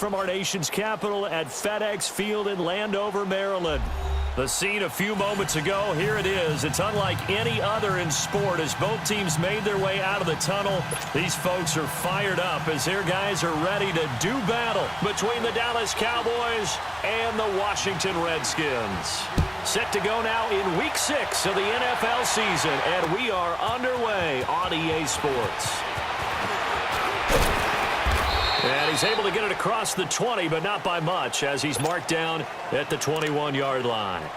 from our nation's capital at FedEx Field in Landover, Maryland. The scene a few moments ago, here it is. It's unlike any other in sport as both teams made their way out of the tunnel. These folks are fired up as their guys are ready to do battle between the Dallas Cowboys and the Washington Redskins. Set to go now in Week 6 of the NFL season, and we are underway on EA Sports. And he's able to get it across the 20, but not by much, as he's marked down at the 21-yard line.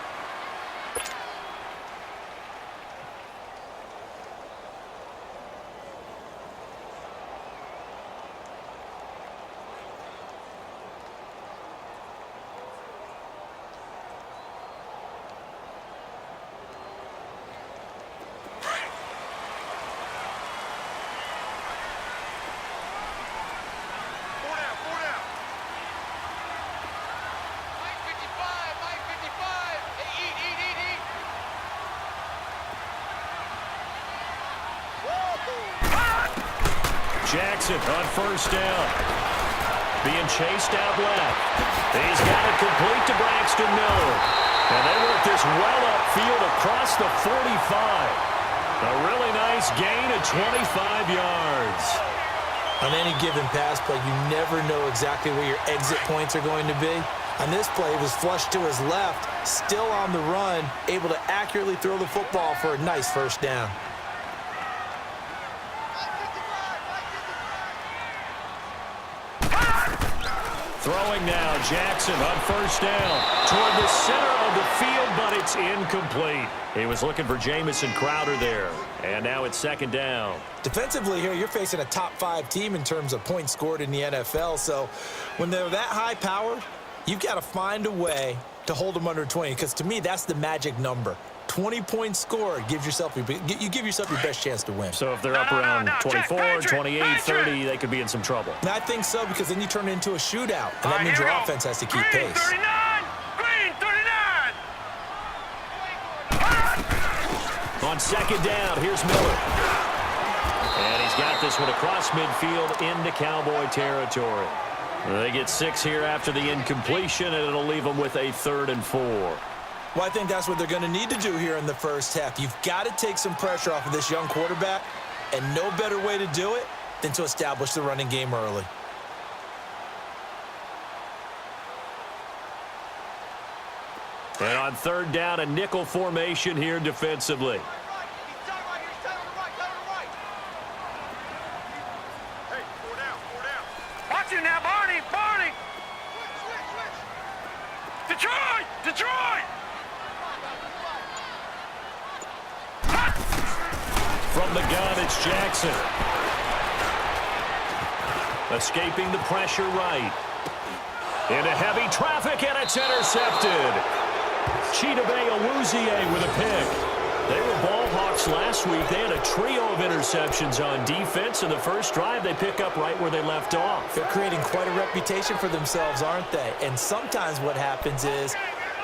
Jackson on first down. Being chased out left. He's got it complete to Braxton Miller. And they work this well upfield across the 45. A really nice gain of 25 yards. On any given pass play, you never know exactly where your exit points are going to be. On this play, it was flushed to his left, still on the run, able to accurately throw the football for a nice first down. Throwing now, Jackson on first down toward the center of the field, but it's incomplete. He was looking for Jamison Crowder there, and now it's second down. Defensively here, you're facing a top-5 team in terms of points scored in the NFL, so when they're that high-powered, you've got to find a way to hold them under 20, because to me, that's the magic number. 20 points scored gives yourself your best chance to win. So if they're up around 24, 28, 30, they could be in some trouble. And I think so, because then you turn it into a shootout, and that means your offense has to keep pace. 39! Green 39! On second down, here's Miller. And he's got this one across midfield into Cowboy territory. They get 6 here after the incompletion, and it'll leave them with a 3rd and 4. Well, I think that's what they're going to need to do here in the first half. You've got to take some pressure off of this young quarterback, and no better way to do it than to establish the running game early. And on third down, a nickel formation here defensively. Watch it now, Barney! Barney! Detroit! Detroit! From the gun, it's Jackson. Escaping the pressure right. Into heavy traffic, and it's intercepted. Chidobe Awuzie with a pick. They were ball hawks last week. They had a trio of interceptions on defense. In the first drive, they pick up right where they left off. They're creating quite a reputation for themselves, aren't they? And sometimes what happens is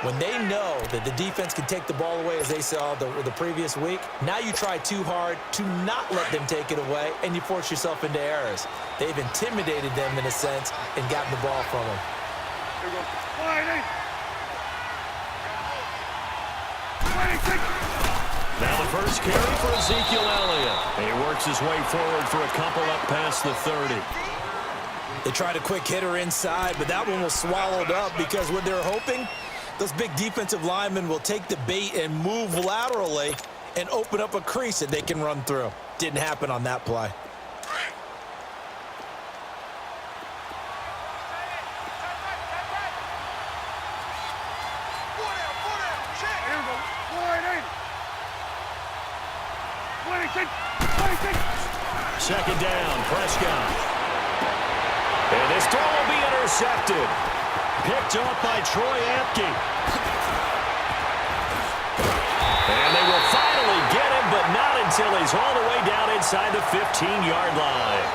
when they know that the defense can take the ball away, as they saw the previous week, now you try too hard to not let them take it away, and you force yourself into errors. They've intimidated them in a sense and gotten the ball from them. Now the first carry for Ezekiel Elliott. He works his way forward for a couple up past the 30. They tried a quick hitter inside, but that one was swallowed up because what they're hoping, those big defensive linemen will take the bait and move laterally and open up a crease that they can run through. Didn't happen on that play. Second down, Prescott. And this throw will be intercepted. Picked up by Troy Apke. And they will finally get him, but not until he's all the way down inside the 15-yard line.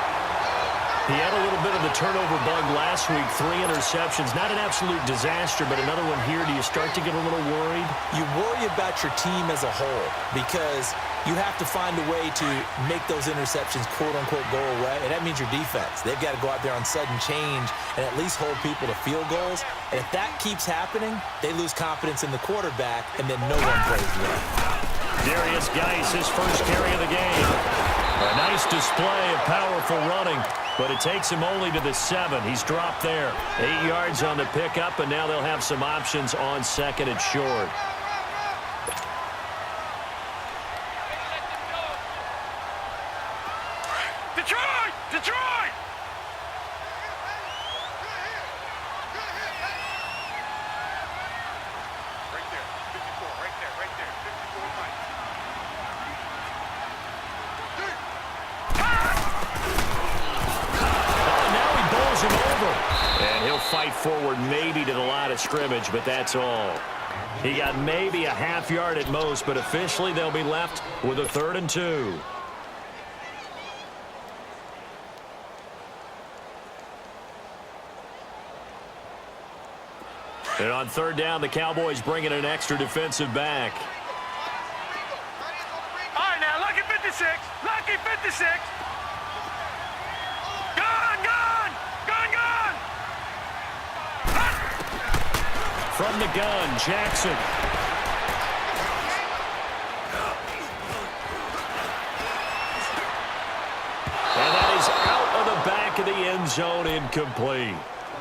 He had a little bit of the turnover bug last week, 3 interceptions. Not an absolute disaster, but another one here. Do you start to get a little worried? You worry about your team as a whole because you have to find a way to make those interceptions, quote-unquote, go away, and that means your defense. They've got to go out there on sudden change and at least hold people to field goals. And if that keeps happening, they lose confidence in the quarterback, and then no one plays well. Darius Geis, his first carry of the game. A nice display of powerful running, but it takes him only to the 7. He's dropped there. 8 yards on the pickup, and now they'll have some options on second and short. Detroit! Detroit! Right there, 54, right there, 54 right. Now he bowls him over. And he'll fight forward maybe to the line of scrimmage, but that's all. He got maybe a half yard at most, but officially they'll be left with a 3rd and 2. And on 3rd down, the Cowboys bring in an extra defensive back. All right, now, lucky 56. Lucky 56. Gone, gone. Gone, gone. From the gun, Jackson. And that is out of the back of the end zone, incomplete.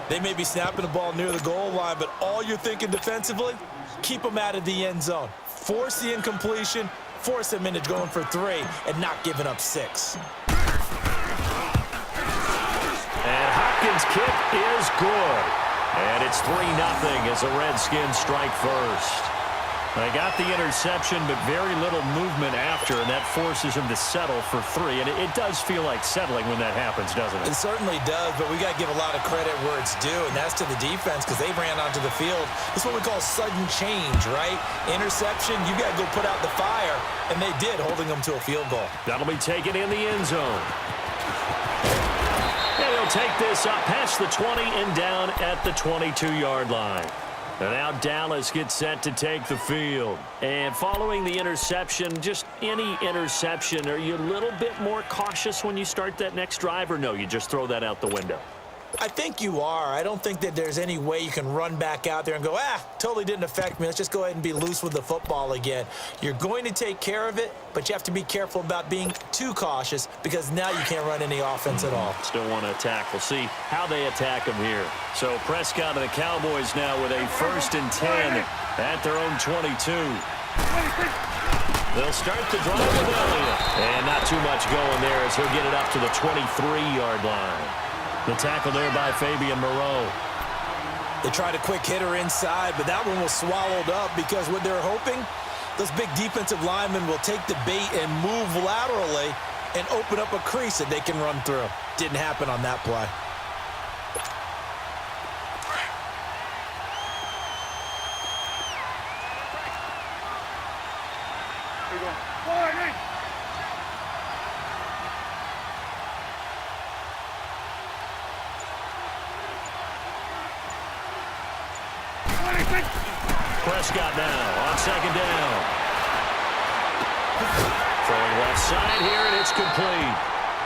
They may be snapping the ball near the goal line, but all you're thinking defensively, keep them out of the end zone. Force the incompletion, force them into going for 3, and not giving up 6. And Hopkins' kick is good. And it's 3-0 as the Redskins strike first. They got the interception, but very little movement after, and that forces him to settle for 3. And it does feel like settling when that happens, doesn't it? It certainly does, but we got to give a lot of credit where it's due, and that's to the defense because they ran onto the field. It's what we call sudden change, right? Interception, you got to go put out the fire, and they did, holding them to a field goal. That'll be taken in the end zone. And he'll take this up past the 20 and down at the 22-yard line. And now Dallas gets set to take the field. And following the interception, just any interception, are you a little bit more cautious when you start that next drive, or no, you just throw that out the window? I think you are. I don't think that there's any way you can run back out there and go, totally didn't affect me. Let's just go ahead and be loose with the football again. You're going to take care of it, but you have to be careful about being too cautious because now you can't run any offense at all. Still want to attack. We'll see how they attack him here. So Prescott and the Cowboys now with a 1st and 10 at their own 22. They'll start the drive with Elliott. And not too much going there as he'll get it up to the 23-yard line. The tackle there by Fabian Moreau. They tried a quick hitter inside, but that one was swallowed up because what they're hoping, those big defensive linemen will take the bait and move laterally and open up a crease that they can run through. Didn't happen on that play. Here we go. Warning! Prescott now on 2nd down. Throwing left side here, and it's complete.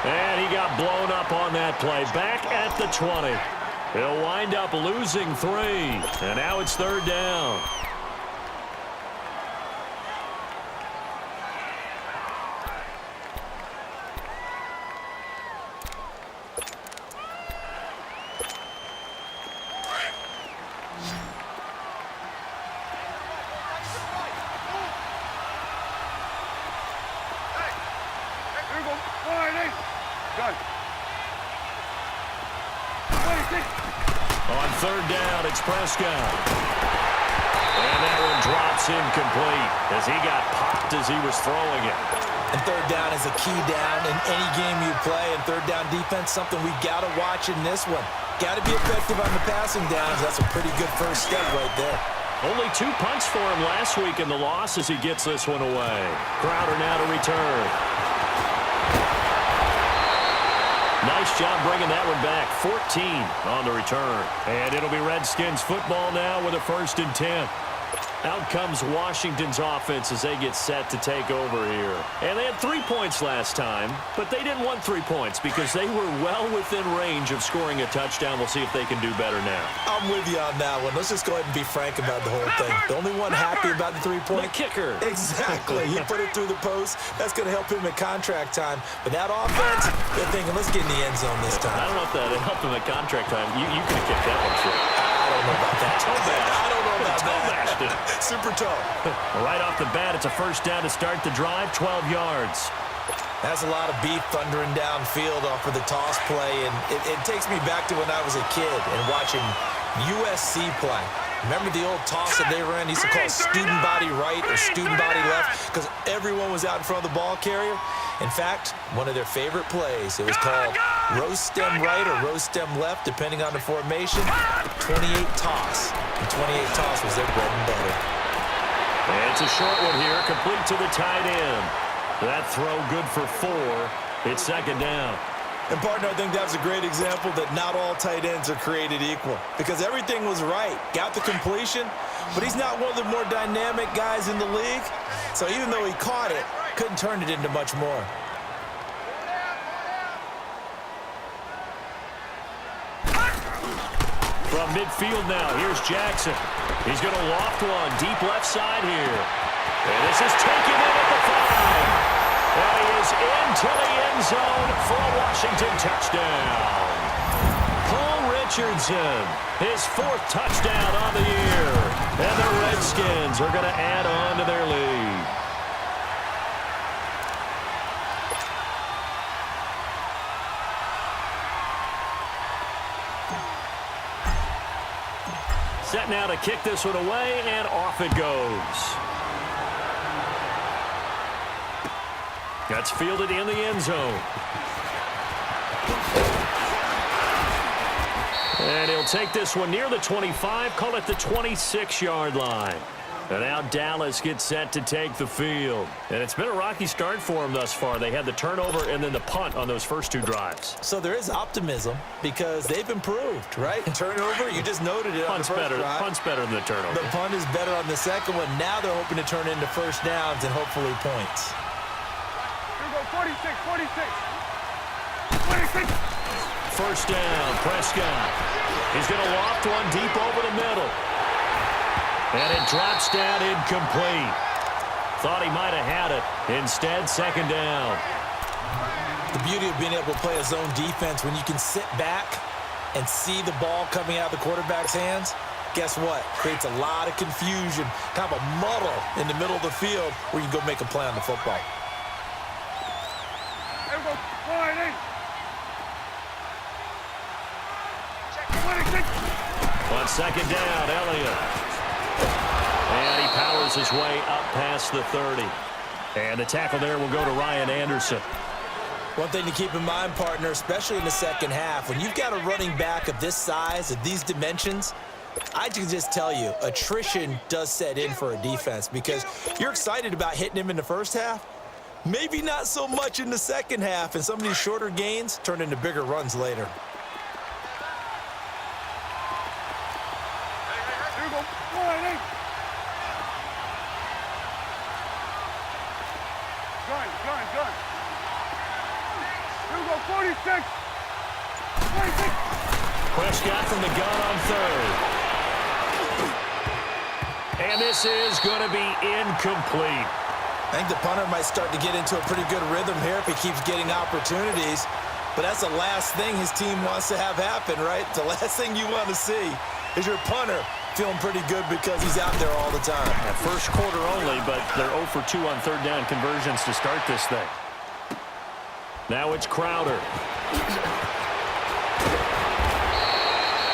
And he got blown up on that play. Back at the 20. He'll wind up losing 3. And now it's 3rd down. On 3rd down, it's Prescott. And that one drops incomplete as he got popped as he was throwing it. And 3rd down is a key down in any game you play. And 3rd down defense, something we got to watch in this one. Got to be effective on the passing downs. That's a pretty good first step right there. Only 2 punts for him last week in the loss as he gets this one away. Crowder now to return. Nice job bringing that one back. 14 on the return. And it'll be Redskins football now with a 1st and 10. Out comes Washington's offense as they get set to take over here. And they had 3 points last time, but they didn't want 3 points because they were well within range of scoring a touchdown. We'll see if they can do better now. I'm with you on that one. Let's just go ahead and be frank about the whole thing. The only one happy about the 3-point. The kicker. Exactly. He put it through the post. That's going to help him at contract time. But that offense, they're thinking, let's get in the end zone this time. I don't know if that helped him at contract time. You could have kicked that one through. I don't know about that. I don't know about that. Super toe. Right off the bat, it's a 1st down to start the drive, 12 yards. That's a lot of beef thundering downfield off of the toss play, and it takes me back to when I was a kid and watching USC play. Remember the old toss that they ran? They used to call student body right or student body left because everyone was out in front of the ball carrier. In fact, one of their favorite plays, it was called roast stem right or roast stem left, depending on the formation. 28 toss. And 28 toss was their bread and butter. And it's a short one here, complete to the tight end. That throw good for 4. It's 2nd down. And, partner, I think that's a great example that not all tight ends are created equal because everything was right. Got the completion, but he's not one of the more dynamic guys in the league. So even though he caught it, couldn't turn it into much more. From midfield now, here's Jackson. He's going to loft one deep left side here. And this is taken in at the 5. And he is into the end zone for a Washington touchdown. Paul Richardson, his 4th touchdown on the year. And the Redskins are going to add on to their lead. Set now to kick this one away, and off it goes. That's fielded in the end zone. And he'll take this one near the 25, call it the 26-yard line. And now Dallas gets set to take the field. And it's been a rocky start for them thus far. They had the turnover and then the punt on those first 2 drives. So there is optimism because they've improved, right? Turnover, you just noted it on the first drive. Punt's better than the turnover. The punt is better on the second one. Now they're hoping to turn into 1st downs and hopefully points. Here we go, 46, 46. 46. 1st down, Prescott. He's going to loft one deep over the middle. And it drops down incomplete. Thought he might have had it. Instead, 2nd down. The beauty of being able to play a zone defense when you can sit back and see the ball coming out of the quarterback's hands, guess what? Creates a lot of confusion, kind of a muddle in the middle of the field where you can go make a play on the football. Here we go, 26. On 2nd down, Elliott. And he powers his way up past the 30. And the tackle there will go to Ryan Anderson. One thing to keep in mind, partner, especially in the second half, when you've got a running back of this size, of these dimensions, I can just tell you, attrition does set in for a defense because you're excited about hitting him in the first half. Maybe not so much in the second half, and some of these shorter gains turn into bigger runs later. Here we go, 48. Gun. Here we go, 46. 46. Prescott from the gun on 3rd. And this is going to be incomplete. I think the punter might start to get into a pretty good rhythm here if he keeps getting opportunities. But that's the last thing his team wants to have happen, right? The last thing you want to see is your punter feeling pretty good because he's out there all the time. Yeah, first quarter only, but they're 0 for 2 on 3rd down conversions to start this thing. Now it's Crowder.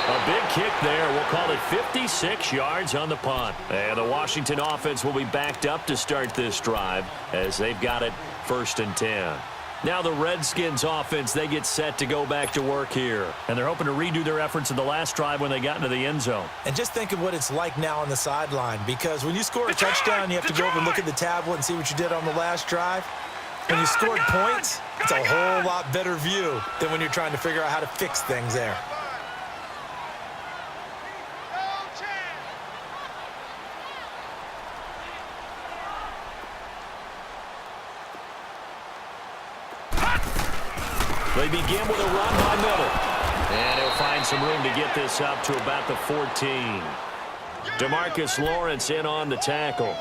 A big kick there. We'll call it 56 yards on the punt. And the Washington offense will be backed up to start this drive as they've got it 1st and 10. Now the Redskins offense, they get set to go back to work here. And they're hoping to redo their efforts in the last drive when they got into the end zone. And just think of what it's like now on the sideline, because when you score a touchdown, you have to go over and look at the tablet and see what you did on the last drive. When you scored points, it's a whole lot better view than when you're trying to figure out how to fix things there. They begin with a run by middle. And he'll find some room to get this up to about the 14. DeMarcus Lawrence in on the tackle.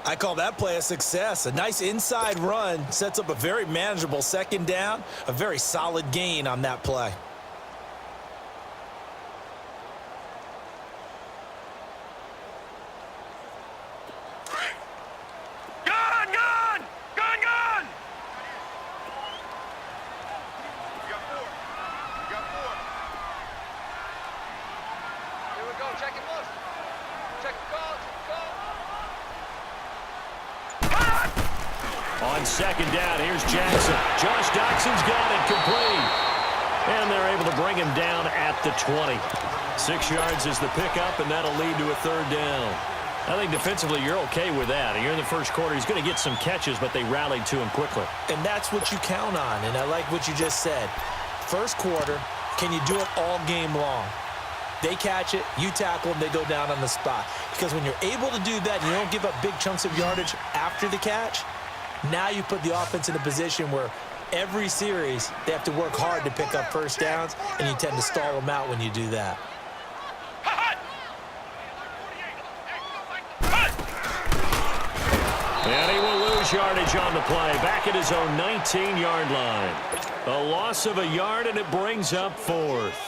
I call that play a success. A nice inside run sets up a very manageable second down. A very solid gain on that play. On second down, here's Jackson. Josh Doxson's got it complete. And they're able to bring him down at the 20. 6 yards is the pickup, and that'll lead to a third down. I think defensively you're okay with that. You're in the first quarter. He's going to get some catches, but they rallied to him quickly. And that's what you count on, and I like what you just said. First quarter, can you do it all game long? They catch it, you tackle them, they go down on the spot. Because when you're able to do that and you don't give up big chunks of yardage after the catch, now you put the offense in a position where every series they have to work hard to pick up first downs, and you tend to stall them out when you do that. And he will lose yardage on the play, back at his own 19-yard line. A loss of a yard, and it brings up fourth.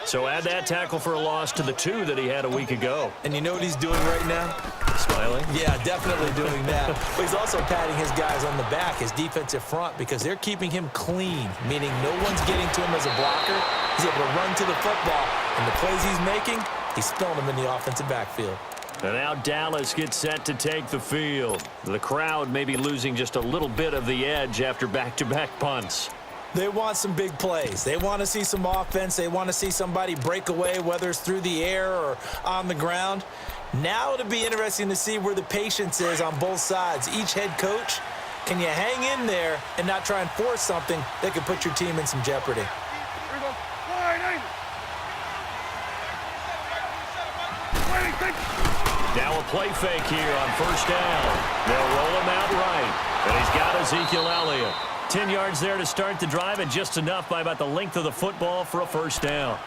So add that tackle for a loss to the 2 that he had a week ago. And you know what he's doing right now? Smiling? Yeah, definitely doing that. But he's also patting his guys on the back, his defensive front, because they're keeping him clean, meaning no one's getting to him as a blocker. He's able to run to the football, and the plays he's making, he's spilling them in the offensive backfield. And now Dallas gets set to take the field. The crowd may be losing just a little bit of the edge after back-to-back punts. They want some big plays. They want to see some offense. They want to see somebody break away, whether it's through the air or on the ground. Now it'll be interesting to see where the patience is on both sides. Each head coach, can you hang in there and not try and force something that could put your team in some jeopardy? Now a play fake here on first down. They'll roll him out right. And he's got Ezekiel Elliott. 10 yards there to start the drive, and just enough by about the length of the football for a first down.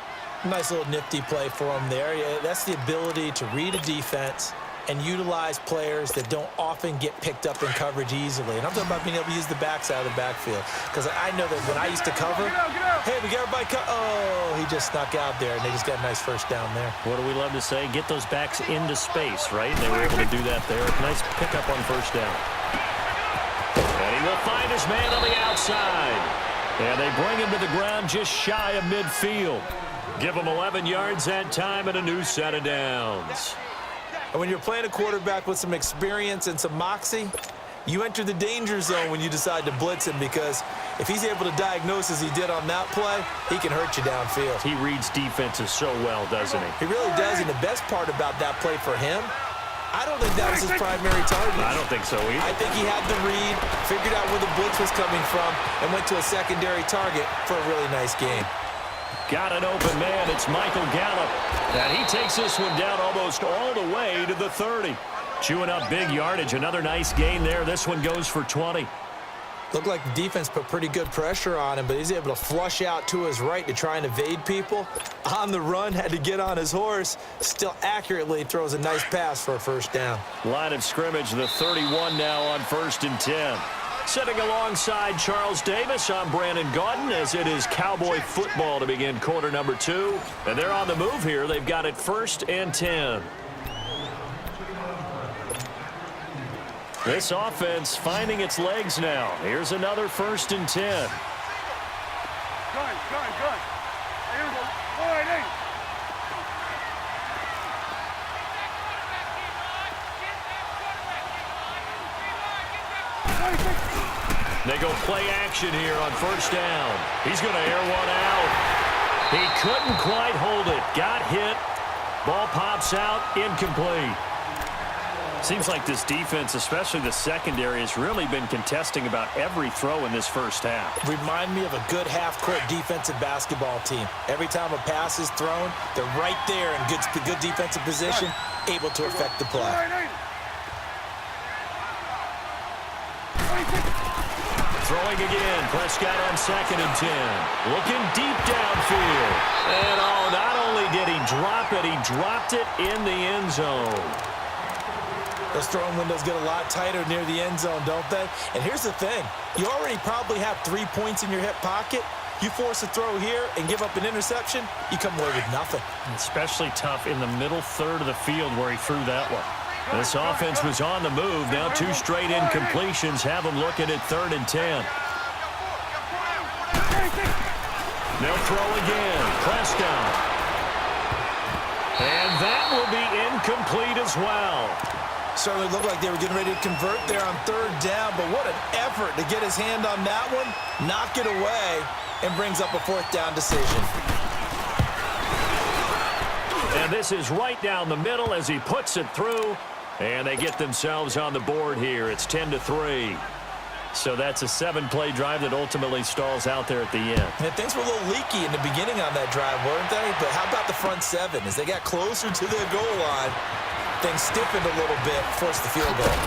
Nice little nifty play for him there. Yeah, that's the ability to read a defense and utilize players that don't often get picked up in coverage easily. And I'm talking about being able to use the backside of the backfield. Because I know that when I used to cover, hey, we got everybody oh, he just snuck out there, and they just got a nice first down there. What do we love to say? Get those backs into space, right? And they were able to do that there. Nice pickup on first down. And he will find his man on the outside. And they bring him to the ground just shy of midfield. Give him 11 yards that time and a new set of downs. And when you're playing a quarterback with some experience and some moxie, you enter the danger zone when you decide to blitz him, because if he's able to diagnose as he did on that play, he can hurt you downfield. He reads defenses so well, doesn't he? He really does, and the best part about that play for him, I don't think that was his primary target. I don't think so either. I think he had the read, figured out where the blitz was coming from, and went to a secondary target for a really nice game. Got an open man. It's Michael Gallup. And he takes this one down almost all the way to the 30. Chewing up big yardage. Another nice gain there. This one goes for 20. Looked like the defense put pretty good pressure on him, but he's able to flush out to his right to try and evade people. On the run, had to get on his horse. Still accurately throws a nice pass for a first down. Line of scrimmage, the 31 now on 1st and 10. Sitting alongside Charles Davis, I'm Brandon Gaudin, as it is Cowboy football to begin quarter number 2. And they're on the move here. They've got it 1st and 10. This offense finding its legs now. Here's another 1st and 10. Gun. Here we go. All right, hey. They go play action here on 1st down. He's going to air one out. He couldn't quite hold it. Got hit. Ball pops out. Incomplete. Seems like this defense, especially the secondary, has really been contesting about every throw in this first half. Remind me of a good half-court defensive basketball team. Every time a pass is thrown, they're right there in good defensive position, able to affect the play. Throwing again. Prescott on 2nd and 10. Looking deep downfield. And not only did he drop it, he dropped it in the end zone. Those throwing windows get a lot tighter near the end zone, don't they? And here's the thing. You already probably have 3 points in your hip pocket. You force a throw here and give up an interception, you come away with nothing. Especially tough in the middle third of the field where he threw that one. This offense was on the move. Now 2 straight incompletions have them looking at 3rd and 10. They'll throw again. Prescott. And that will be incomplete as well. Certainly looked like they were getting ready to convert there on 3rd down, but what an effort to get his hand on that one, knock it away, and brings up a 4th down decision. And this is right down the middle as he puts it through, and they get themselves on the board here. It's 10-3. So that's a 7-play drive that ultimately stalls out there at the end. And things were a little leaky in the beginning on that drive, weren't they? But how about the front 7? As they got closer to their goal line, things stiffened a little bit, forced the field goal.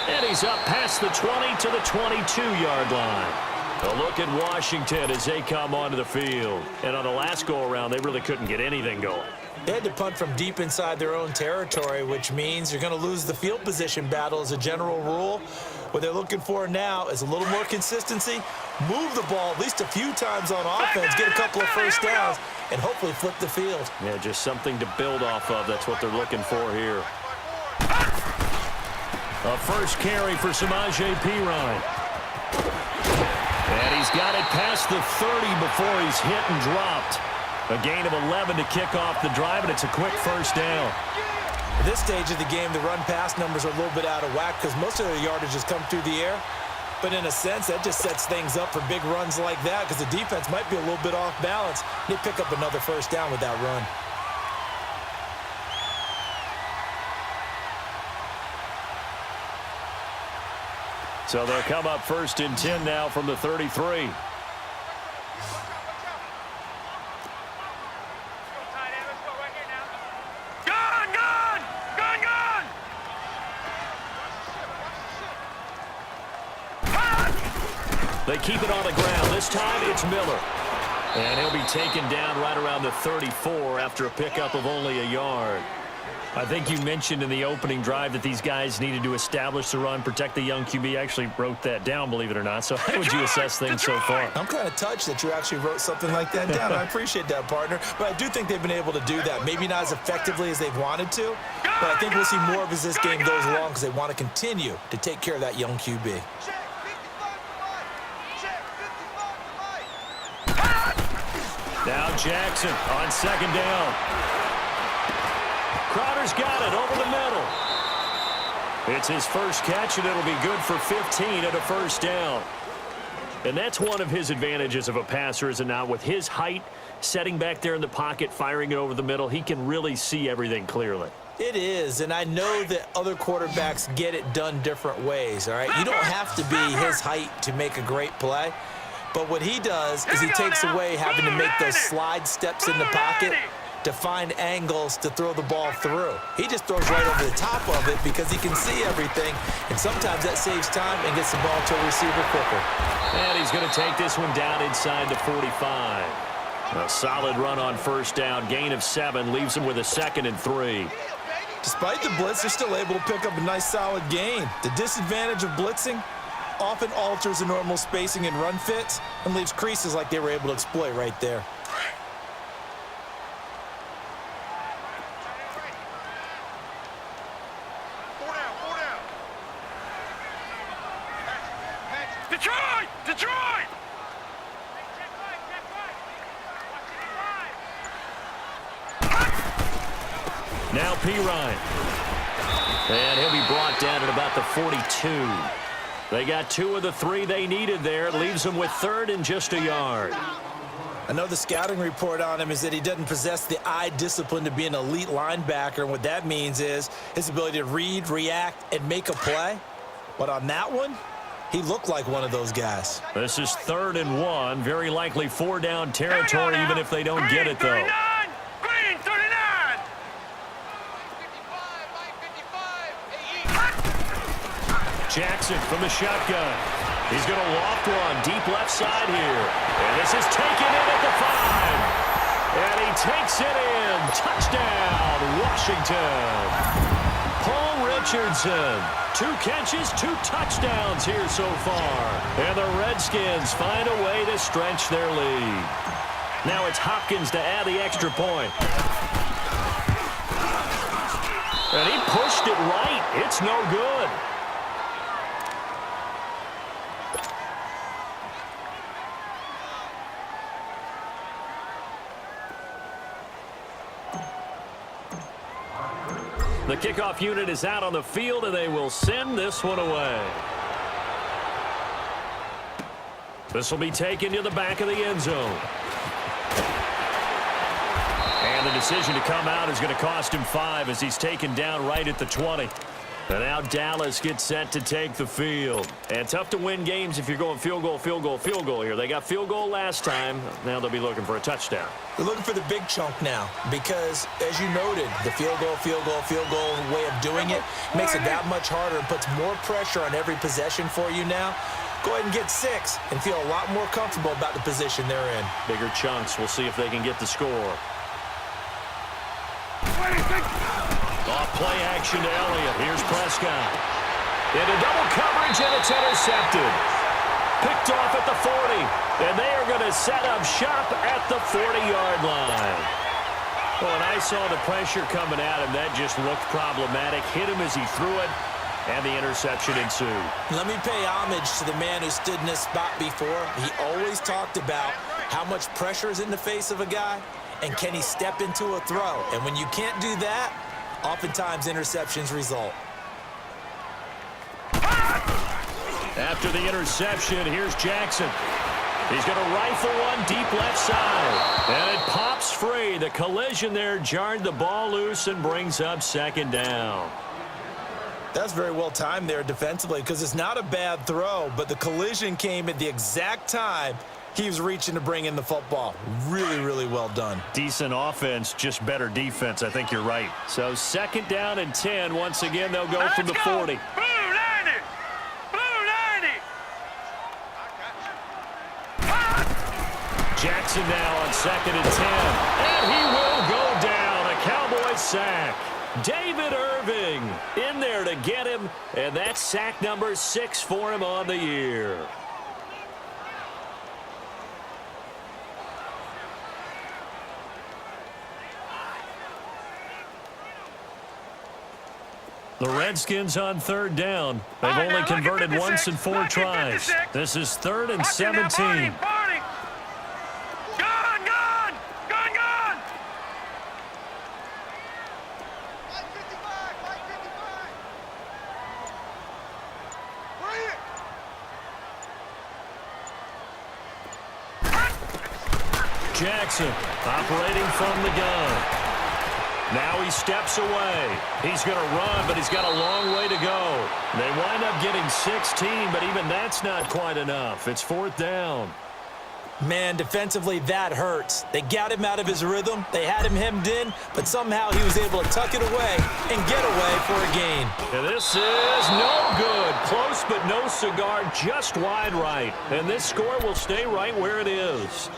And he's up past the 20 to the 22-yard line. A look at Washington as they come onto the field. And on the last go-around, they really couldn't get anything going. They had to punt from deep inside their own territory, which means you're going to lose the field position battle as a general rule. What they're looking for now is a little more consistency, move the ball at least a few times on offense, get a couple of first downs, and hopefully flip the field. Yeah, just something to build off of. That's what they're looking for here. A first carry for Samaje Perine. And he's got it past the 30 before he's hit and dropped. A gain of 11 to kick off the drive, and it's a quick first down. At this stage of the game, the run-pass numbers are a little bit out of whack because most of their yardage has come through the air. But in a sense, that just sets things up for big runs like that because the defense might be a little bit off balance. They pick up another first down with that run. So they'll come up 1st and 10 now from the 33. They keep it on the ground. This time it's Miller. And he'll be taken down right around the 34 after a pickup of only a yard. I think you mentioned in the opening drive that these guys needed to establish the run, protect the young QB. I actually wrote that down, believe it or not. So how would you assess things so far? I'm kind of touched that you actually wrote something like that down. I appreciate that, partner. But I do think they've been able to do that. Maybe not as effectively as they've wanted to, but I think we'll see more of as this game goes along because they want to continue to take care of that young QB. Now Jackson on 2nd down. Crowder's got it over the middle. It's his first catch, and it'll be good for 15 at a first down. And that's one of his advantages of a passer, is it not? With his height, setting back there in the pocket, firing it over the middle, he can really see everything clearly. It is, and I know that other quarterbacks get it done different ways, all right? You don't have to be his height to make a great play. But what he does is he takes away having to make those slide steps in the pocket to find angles to throw the ball through. He just throws right over the top of it because he can see everything, and sometimes that saves time and gets the ball to a receiver quicker. And he's going to take this one down inside the 45. A solid run on first down, gain of 7, leaves him with a 2nd and 3. Despite the blitz, they're still able to pick up a nice solid gain. The disadvantage of blitzing often alters the normal spacing and run fits and leaves creases like they were able to exploit right there. Detroit! Detroit! Now Perine. And he'll be brought down at about the 42. They got 2 of the 3 they needed there. It leaves them with 3rd and just a yard. I know the scouting report on him is that he doesn't possess the eye discipline to be an elite linebacker, and what that means is his ability to read, react, and make a play. But on that one, he looked like one of those guys. This is 3rd and 1. Very likely 4-down territory, even if they don't get it, though. Green 39. Jackson from the shotgun. He's going to loft one deep left side here. And this is taken in at the 5. And he takes it in. Touchdown, Washington. Paul Richardson. 2 catches, 2 touchdowns here so far. And the Redskins find a way to stretch their lead. Now it's Hopkins to add the extra point. And he pushed it right. It's no good. The kickoff unit is out on the field, and they will send this one away. This will be taken to the back of the end zone. And the decision to come out is going to cost him 5 as he's taken down right at the 20. And now Dallas gets set to take the field. And tough to win games if you're going field goal, field goal, field goal here. They got field goal last time. Now they'll be looking for a touchdown. They're looking for the big chunk now because, as you noted, the field goal way of doing it makes it that much harder and puts more pressure on every possession for you now. Go ahead and get 6 and feel a lot more comfortable about the position they're in. Bigger chunks. We'll see if they can get the score. Off play action to Elliott. Here's Prescott. Into double coverage, and it's intercepted. Picked off at the 40. And they are going to set up shop at the 40-yard line. Well, when I saw the pressure coming at him, that just looked problematic. Hit him as he threw it, and the interception ensued. Let me pay homage to the man who stood in this spot before. He always talked about how much pressure is in the face of a guy, and can he step into a throw? And when you can't do that, oftentimes interceptions result. After the interception, here's Jackson. He's going to rifle one deep left side. And it pops free. The collision there jarred the ball loose and brings up 2nd down. That's very well timed there defensively because it's not a bad throw, but the collision came at the exact time he was reaching to bring in the football. Really, really well done. Decent offense, just better defense. I think you're right. So 2nd down and 10. Once again, they'll go from the 40. Blue 90. Blue 90. Jackson now on 2nd and 10. And he will go down. A Cowboys sack. David Irving in there to get him. And that's sack number 6 for him on the year. The Redskins on 3rd down. They've only converted once in 4 tries. This is 3rd and 17. Jackson operating from the gun. Now he steps away. He's going to run, but he's got a long way to go. They wind up getting 16, but even that's not quite enough. It's 4th down. Man, defensively, that hurts. They got him out of his rhythm. They had him hemmed in, but somehow he was able to tuck it away and get away for a gain. And this is no good. Close, but no cigar, just wide right. And this score will stay right where it is.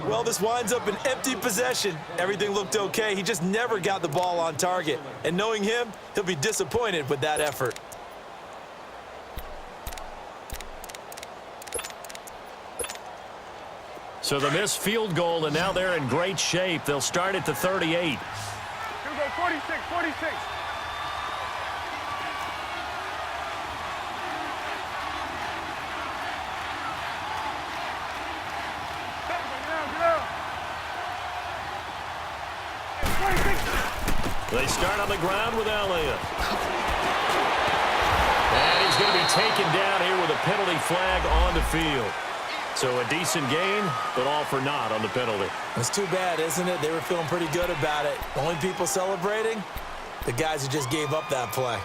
Well, this winds up an empty possession. Everything looked okay. He just never got the ball on target. And knowing him, he'll be disappointed with that effort. So the missed field goal, and now they're in great shape. They'll start at the 38. Here we go, 46, 46. They start on the ground with Elliott. And he's going to be taken down here with a penalty flag on the field. So a decent gain, but all for naught on the penalty. It's too bad, isn't it? They were feeling pretty good about it. Only people celebrating? The guys who just gave up that play.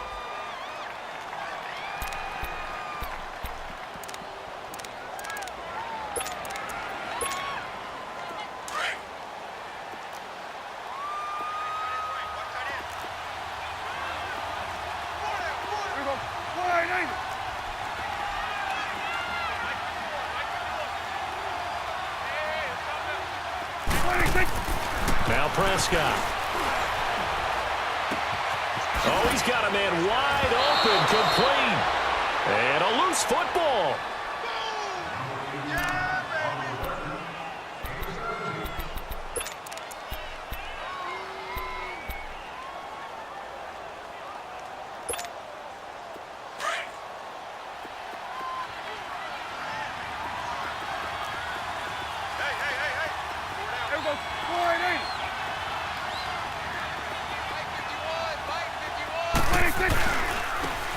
Now Prescott. Oh, he's got a man wide open, complete. And a loose football.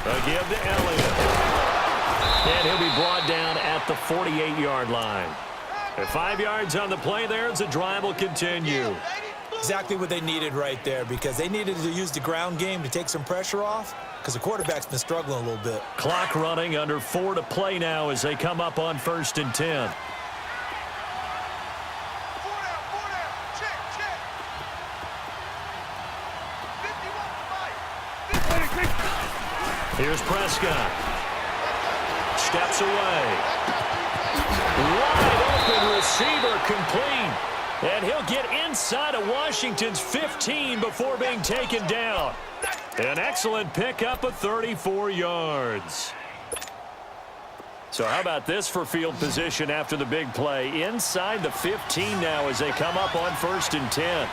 A give to Elliott. And he'll be brought down at the 48-yard line. At 5 yards on the play there as the drive will continue. Exactly what they needed right there, because they needed to use the ground game to take some pressure off, because the quarterback's been struggling a little bit. Clock running, under 4 to play now as they come up on 1st and 10. Here's Prescott. Steps away. Wide open receiver, complete. And he'll get inside of Washington's 15 before being taken down. An excellent pickup of 34 yards. So how about this for field position after the big play? Inside the 15 now as they come up on 1st and 10.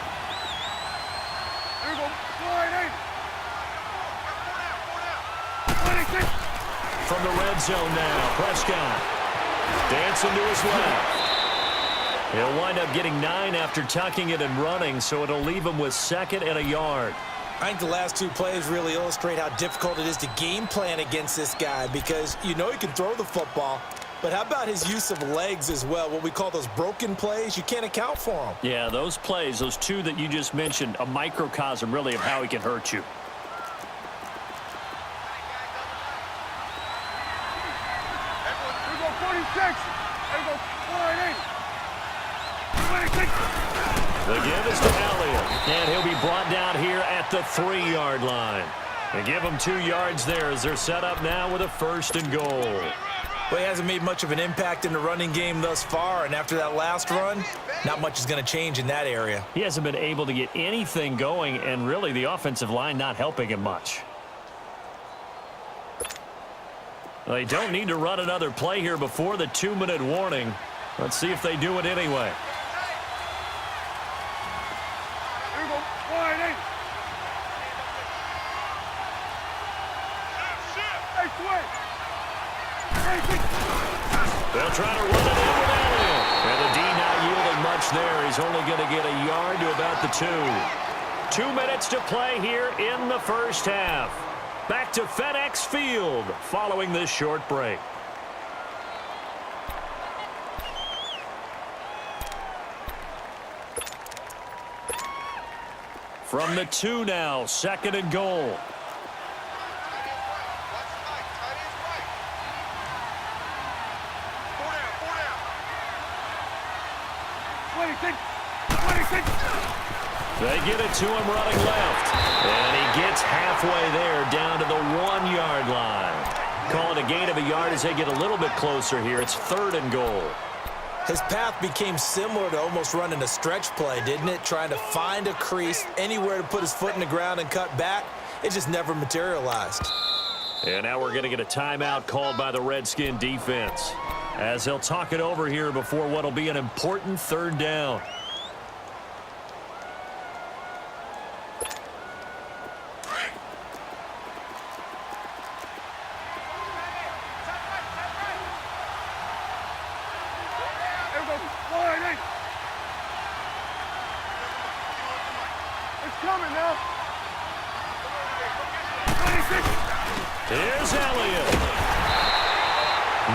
From the red zone now, Prescott dancing to his left. He'll wind up getting 9 after tucking it and running, so it'll leave him with 2nd and a yard. I think the last 2 plays really illustrate how difficult it is to game plan against this guy, because you know he can throw the football, but how about his use of legs as well? What we call those broken plays, you can't account for them. Yeah, those plays, those 2 that you just mentioned, a microcosm really of how he can hurt you. The give is to Elliott, and he'll be brought down here at the 3-yard line. And give him 2 yards there as they're set up now with a 1st and goal. Well, he hasn't made much of an impact in the running game thus far, and after that last run, not much is going to change in that area. He hasn't been able to get anything going, and really the offensive line not helping him much. They don't need to run another play here before the 2-minute warning. Let's see if they do it anyway. They'll try to run it in with Elliott. And the D not yielding much there. He's only going to get a yard to about the 2. 2 minutes to play here in the first half. Back to FedEx Field following this short break. From the 2 now, 2nd and goal. They get it to him running left. And he gets halfway there down to the 1-yard line. Call it a gain of a yard as they get a little bit closer here. It's 3rd and goal. His path became similar to almost running a stretch play, didn't it? Trying to find a crease, anywhere to put his foot in the ground and cut back. It just never materialized. And now we're going to get a timeout called by the Redskin defense, as they'll talk it over here before what will be an important 3rd down. Here's Elliott.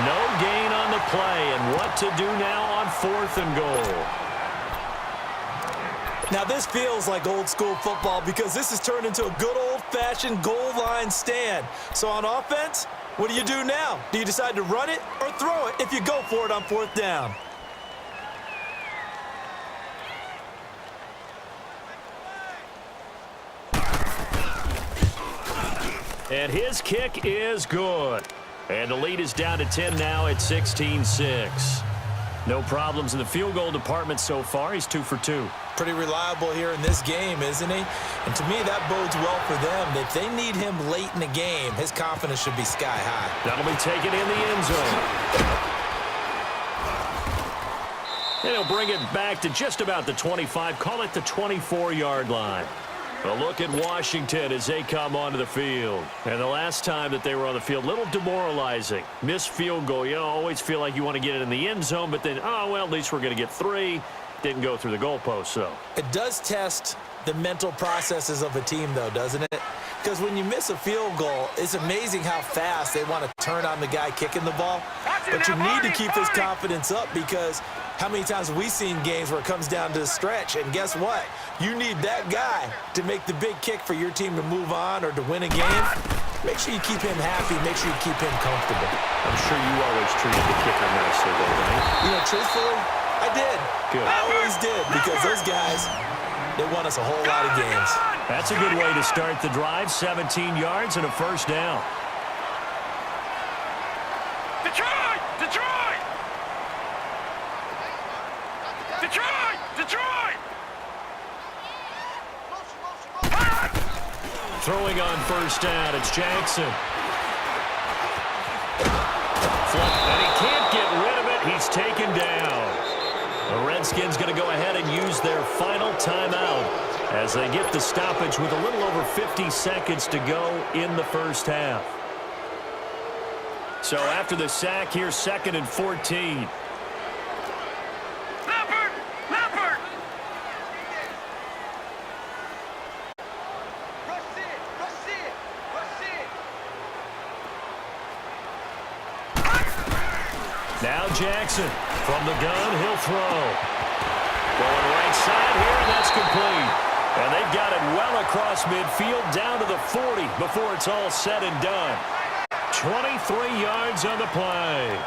No gain on the play, and what to do now on 4th and goal. Now, this feels like old-school football because this has turned into a good old-fashioned goal line stand. So on offense, what do you do now? Do you decide to run it or throw it if you go for it on 4th down? And his kick is good. And the lead is down to 10 now at 16-6. No problems in the field goal department so far. He's 2 for 2. Pretty reliable here in this game, isn't he? And to me, that bodes well for them. If they need him late in the game, his confidence should be sky high. That'll be taken in the end zone. And he'll bring it back to just about the 25. Call it the 24-yard line. A look at Washington as they come onto the field. And the last time that they were on the field, a little demoralizing. Missed field goal. You always feel like you want to get it in the end zone, but then, oh, well, at least we're going to get 3. Didn't go through the goalpost, though. It does test the mental processes of a team, though, doesn't it? Because when you miss a field goal, it's amazing how fast they want to turn on the guy kicking the ball. But you need to keep his confidence up because how many times have we seen games where it comes down to the stretch? And guess what? You need that guy to make the big kick for your team to move on or to win a game. Make sure you keep him happy. Make sure you keep him comfortable. I'm sure you always treated the kicker nicely, though, right? You know, truthfully, I did. Good. I always did because those guys, they won us a whole lot of games. That's a good way to start the drive. 17 yards and a first down. Detroit! Detroit! Detroit! Detroit! Throwing on first down, it's Jackson. And he can't get rid of it. He's taken down. The Redskins going to go ahead and use their final timeout as they get the stoppage with a little over 50 seconds to go in the first half. So after the sack here, 2nd and 14. Leopard! Leopard! Rush it! Rush it! Rush it! Now Jackson from the gun, he'll throw. Going right side here, and that's complete. And they've got it well across midfield down to the 40 before it's all said and done. 23 yards on the play.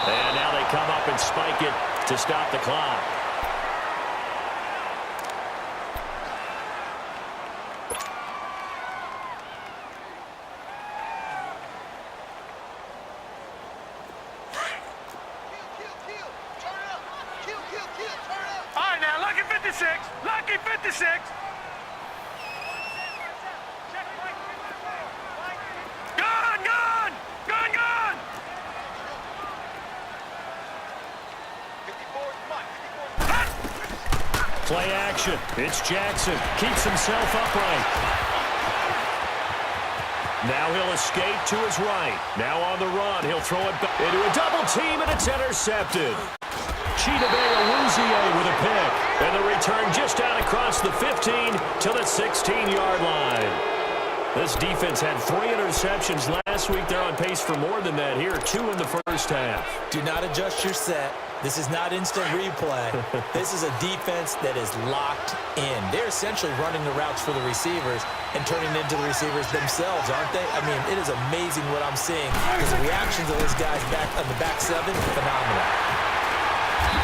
And now they come up and spike it to stop the clock. All right, now, lucky 56. Lucky 56. Gun, gun! Gun, gun! 54 Play action. It's Jackson. Keeps himself upright. Now he'll escape to his right. Now on the run. He'll throw it back into a double team, and it's intercepted. Chidobe with a pick. And the return just out across the 15 to the 16-yard line. This defense had 3 interceptions last week. They're on pace for more than that here. 2 in the first half. Do not adjust your set. This is not instant replay. This is a defense that is locked in. They're essentially running the routes for the receivers and turning into the receivers themselves, aren't they? I mean, it is amazing what I'm seeing because the reactions of those guys back on the back 7, phenomenal.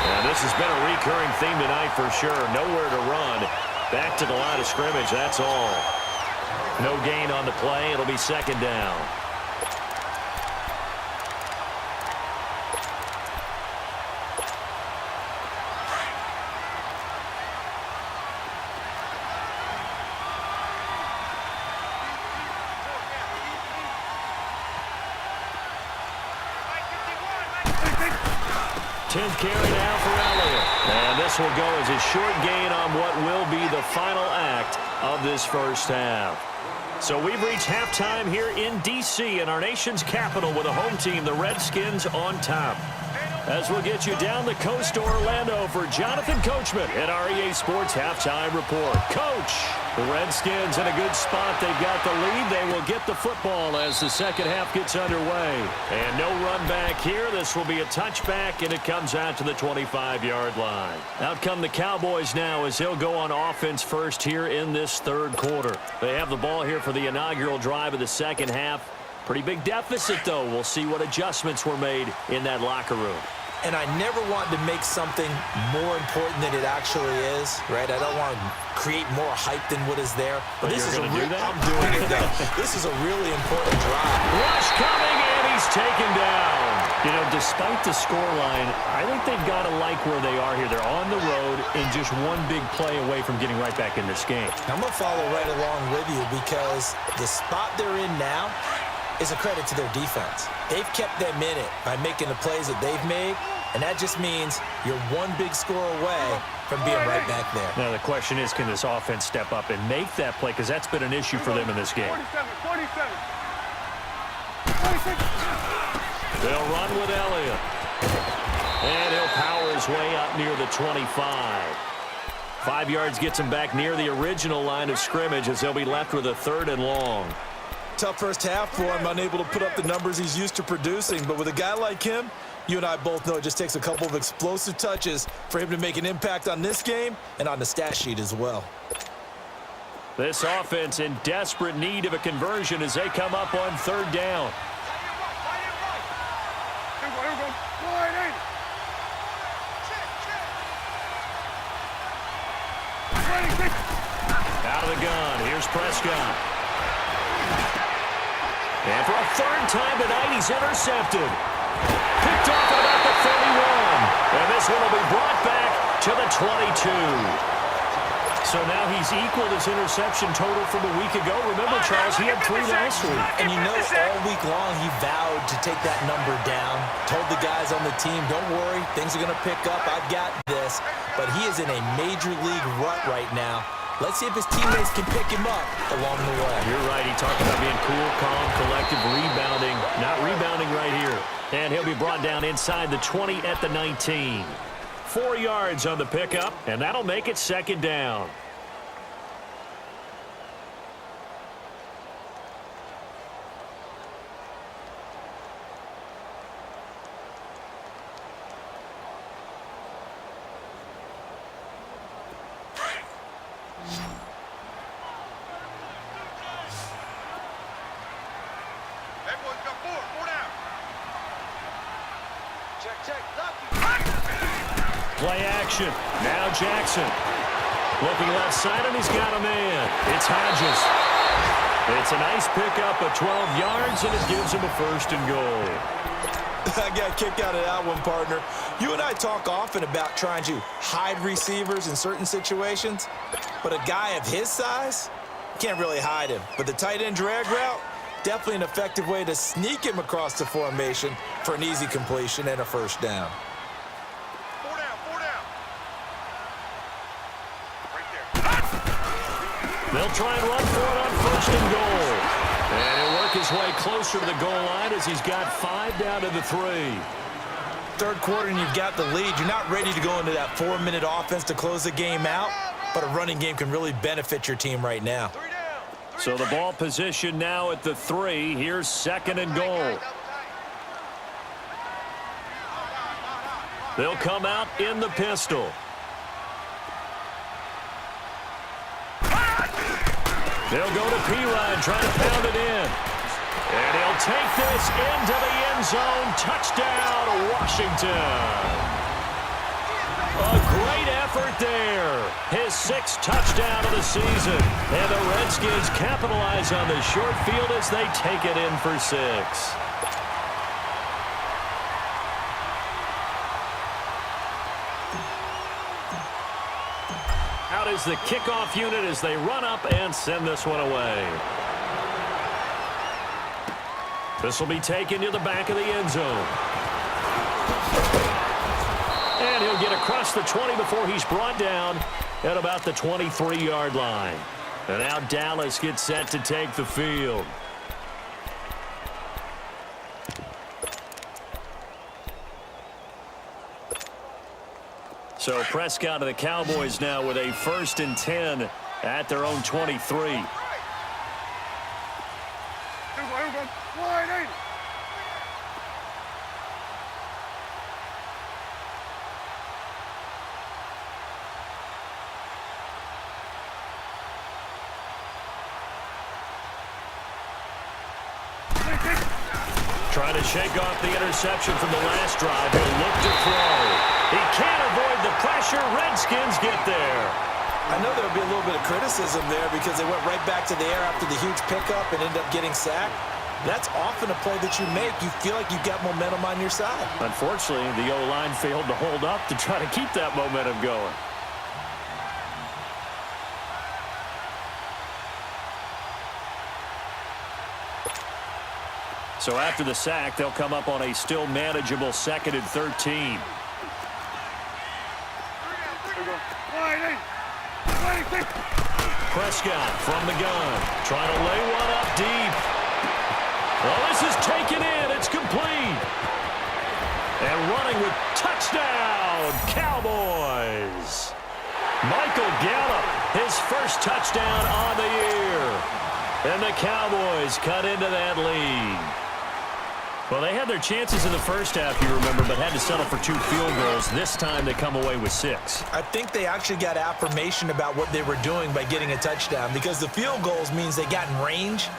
And this has been a recurring theme tonight for sure. Nowhere to run. Back to the line of scrimmage, that's all. No gain on the play. It'll be 2nd down. Tenth carry now for Elliott. And this will go as a short gain on what will be the final act of this first half. So we've reached halftime here in D.C. in our nation's capital with a home team, the Redskins, on top. as we'll get you down the coast to Orlando for Jonathan Coachman at REA Sports Halftime Report. Coach, the Redskins in a good spot. They've got the lead. They will get the football as the second half gets underway. And no run back here. This will be a touchback, and it comes out to the 25-yard line. Out come the Cowboys now as they'll go on offense first here in this third quarter. They have the ball here for the inaugural drive of the second half. Pretty big deficit, though. We'll see what adjustments were made in that locker room. And I never want to make something more important than it actually is, right? I don't want to create more hype than what is there. But this is I'm doing it, though. This is a really important drive. Rush coming, and he's taken down. You know, despite the scoreline, I think they've got to like where they are here. They're on the road and just one big play away from getting right back in this game. I'm going to follow right along with you because the spot they're in now is a credit to their defense. They've kept them in it by making the plays that they've made, and that just means you're one big score away from being right back there. Now, the question is, can this offense step up and make that play? Because that's been an issue for them in this game. 47. They'll run with Elliott. And he'll power his way up near the 25. 5 yards gets him back near the original line of scrimmage as they'll be left with a 3rd and long. Tough first half for him, unable to put up the numbers he's used to producing. But with a guy like him, you and I both know it just takes a couple of explosive touches for him to make an impact on this game and on the stat sheet as well. This offense in desperate need of a conversion as they come up on 3rd down. Out of the gun, here's Prescott. And for a 3rd time tonight, he's intercepted. Picked off at about the 31. And this one will be brought back to the 22. So now he's equaled his interception total from a week ago. Remember, Charles, he had 3 last week. And you know, all week long, he vowed to take that number down. Told the guys on the team, don't worry, things are going to pick up. I've got this. But he is in a major league rut right now. Let's see if his teammates can pick him up along the way. You're right. He talked about being cool, calm, collective, rebounding. Not rebounding right here. And he'll be brought down inside the 20 at the 19. 4 yards on the pickup, and that'll make it 2nd down. Play action. Now Jackson. Looking left side, and he's got a man. It's Hodges. It's a nice pickup of 12 yards, and it gives him a 1st and goal. I got a kick out of that one, partner. You and I talk often about trying to hide receivers in certain situations, but a guy of his size, can't really hide him. But the tight end drag route, definitely an effective way to sneak him across the formation for an easy completion and a 1st down. They'll try and run for it on 1st and goal. And he'll work his way closer to the goal line as he's got 5 down to the 3. 3rd quarter and you've got the lead. You're not ready to go into that 4-minute offense to close the game out, but a running game can really benefit your team right now. So the ball position now at the 3. Here's 2nd and goal. They'll come out in the pistol. They'll go to P-Ryan, trying to pound it in. And he'll take this into the end zone. Touchdown, Washington. A great effort there. His 6th touchdown of the season. And the Redskins capitalize on the short field as they take it in for 6. Out is the kickoff unit as they run up and send this one away. This will be taken to the back of the end zone. And he'll get across the 20 before he's brought down at about the 23-yard line. And now Dallas gets set to take the field. So Prescott of the Cowboys now with a 1st and 10 at their own 23. Trying to shake off the interception from the last drive. He'll look to throw. He can't avoid the pressure. Redskins get there. I know there'll be a little bit of criticism there because they went right back to the air after the huge pickup and ended up getting sacked. That's often a play that you make. You feel like you've got momentum on your side. Unfortunately, the O-line failed to hold up to try to keep that momentum going. So after the sack, they'll come up on a still manageable 2nd and 13. Prescott from the gun, trying to lay one up deep. Well, this is taken in. It's complete. And running with touchdown, Cowboys. Michael Gallup, his first touchdown on the year. And the Cowboys cut into that lead. Well, they had their chances in the first half, you remember, but had to settle for 2 field goals. This time they come away with 6. I think they actually got affirmation about what they were doing by getting a touchdown because the field goals means they got in range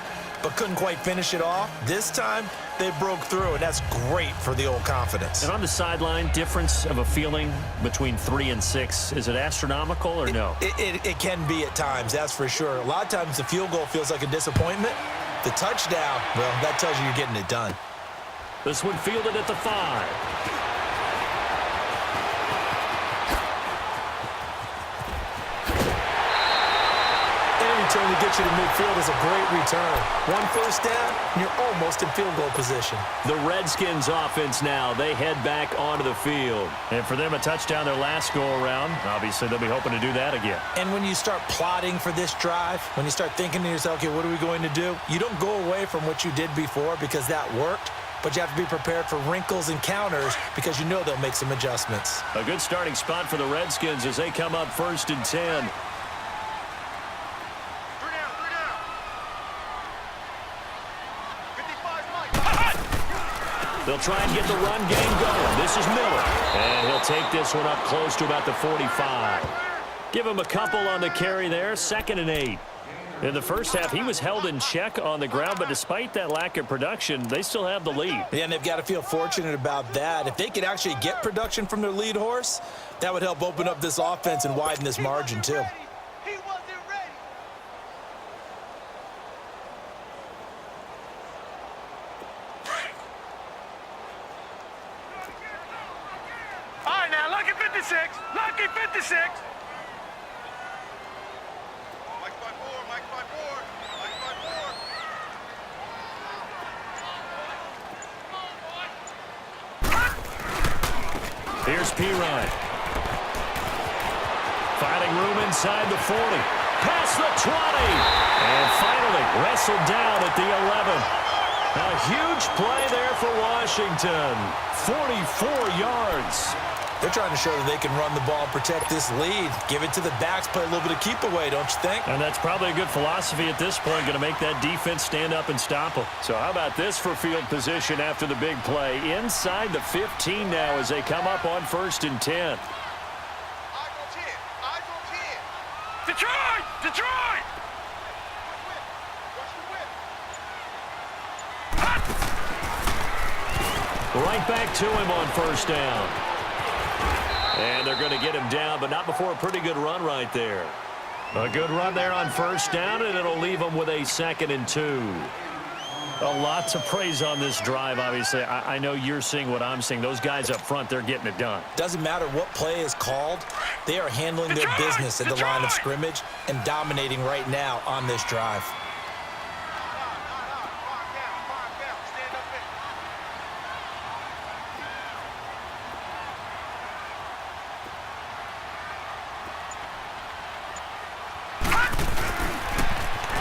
but couldn't quite finish it off. This time they broke through, and that's great for the old confidence. And on the sideline, difference of a feeling between 3 and 6, is it astronomical or no? It can be at times, that's for sure. A lot of times the field goal feels like a disappointment. The touchdown, well, that tells you you're getting it done. This one fielded at the 5. Return to get you to midfield is a great return. 1 first down, and you're almost in field goal position. The Redskins offense now, they head back onto the field. And for them, a touchdown their last go-around. Obviously, they'll be hoping to do that again. And when you start plotting for this drive, when you start thinking to yourself, okay, what are we going to do? You don't go away from what you did before because that worked, but you have to be prepared for wrinkles and counters because you know they'll make some adjustments. A good starting spot for the Redskins as they come up 1st and 10. They'll try and get the run game going. This is Miller. And he'll take this one up close to about the 45. Give him a couple on the carry there. 2nd and 8. In the first half, he was held in check on the ground, but despite that lack of production, they still have the lead. Yeah, and they've got to feel fortunate about that. If they could actually get production from their lead horse, that would help open up this offense and widen this margin, too. Lucky 56! Lucky 56! Mike by 4, Mike by 4, Mike by 4. Here's Pirine. Finding room inside the 40. Past the 20. And finally wrestled down at the 11. A huge play there for Washington. 44 yards. They're trying to show that they can run the ball and protect this lead. Give it to the backs, play a little bit of keep away, don't you think? And that's probably a good philosophy at this point, going to make that defense stand up and stop them. So how about this for field position after the big play? Inside the 15 now as they come up on 1st and 10. Detroit! Detroit! Right back to him on 1st down. And they're going to get him down, but not before a pretty good run right there. A good run there on 1st down, and it'll leave them with a 2nd and 2. A lot to praise on this drive, obviously. I know you're seeing what I'm seeing. Those guys up front, they're getting it done. Doesn't matter what play is called. They are handling their business at the line of scrimmage and dominating right now on this drive.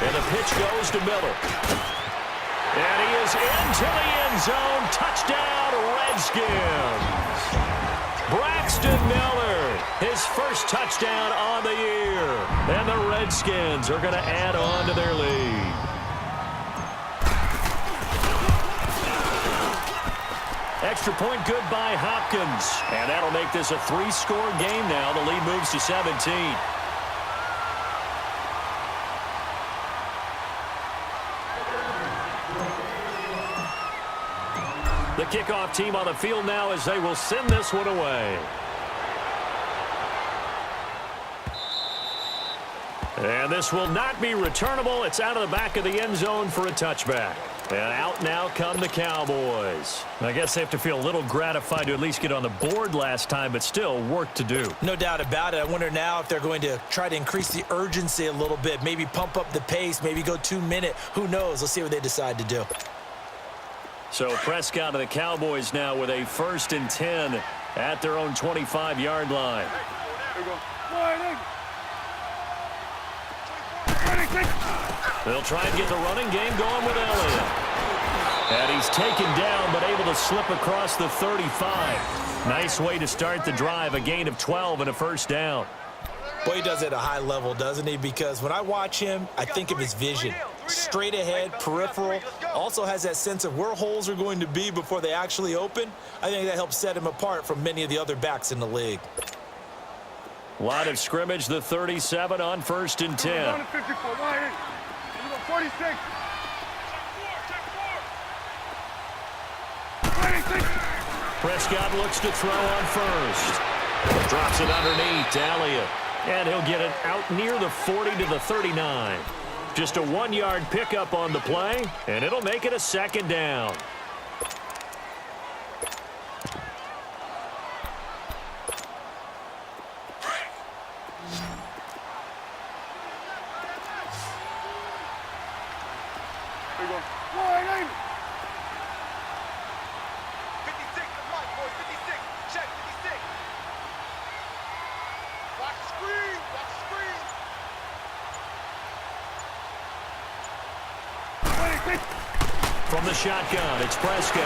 And the pitch goes to Miller. And he is into the end zone. Touchdown, Redskins. Braxton Christian Miller, his first touchdown on the year. And the Redskins are going to add on to their lead. Extra point good by Hopkins. And that'll make this a 3-score game now. The lead moves to 17. The kickoff team on the field now as they will send this one away. And this will not be returnable. It's out of the back of the end zone for a touchback. And out now come the Cowboys. I guess they have to feel a little gratified to at least get on the board last time, but still work to do. No doubt about it. I wonder now if they're going to try to increase the urgency a little bit, maybe pump up the pace, maybe go 2-minute. Who knows? Let's see what they decide to do. So Prescott of the Cowboys now with a 1st and 10 at their own 25-yard line. They'll try and get the running game going with Elliott. And he's taken down but able to slip across the 35. Nice way to start the drive, a gain of 12 and a 1st down. Boy, he does it at a high level, doesn't he? Because when I watch him, I think of his vision. Straight ahead, peripheral, also has that sense of where holes are going to be before they actually open. I think that helps set him apart from many of the other backs in the league. Line of scrimmage, the 37 on 1st and 10. 46. Prescott looks to throw on 1st. Drops it underneath to Elliott. And he'll get it out near the 40 to the 39. Just a 1-yard pickup on the play, and it'll make it a 2nd down. From the shotgun, it's Prescott.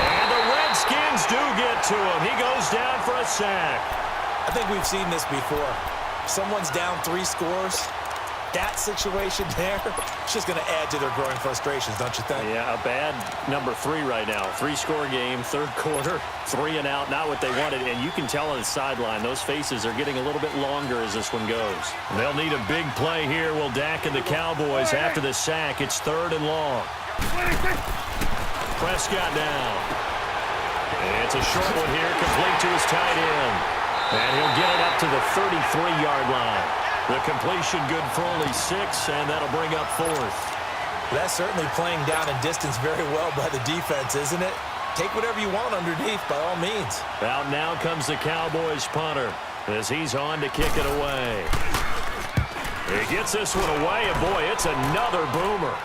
And the Redskins do get to him. He goes down for a sack. I think we've seen this before. Someone's down 3 scores. That situation there, it's just going to add to their growing frustrations, don't you think? Yeah, a bad number 3 right now. 3-score game, 3rd quarter, 3 and out, not what they wanted. And you can tell on the sideline, those faces are getting a little bit longer as this one goes. They'll need a big play here. Will Dak and the Cowboys after the sack. It's 3rd and long. Prescott down. It's a short one here, complete to his tight end. And he'll get it up to the 33-yard line. The completion good for only 6, and that'll bring up 4th. That's certainly playing down in distance very well by the defense, isn't it? Take whatever you want underneath, by all means. Out now comes the Cowboys punter as he's on to kick it away. He gets this one away, and boy, it's another boomer.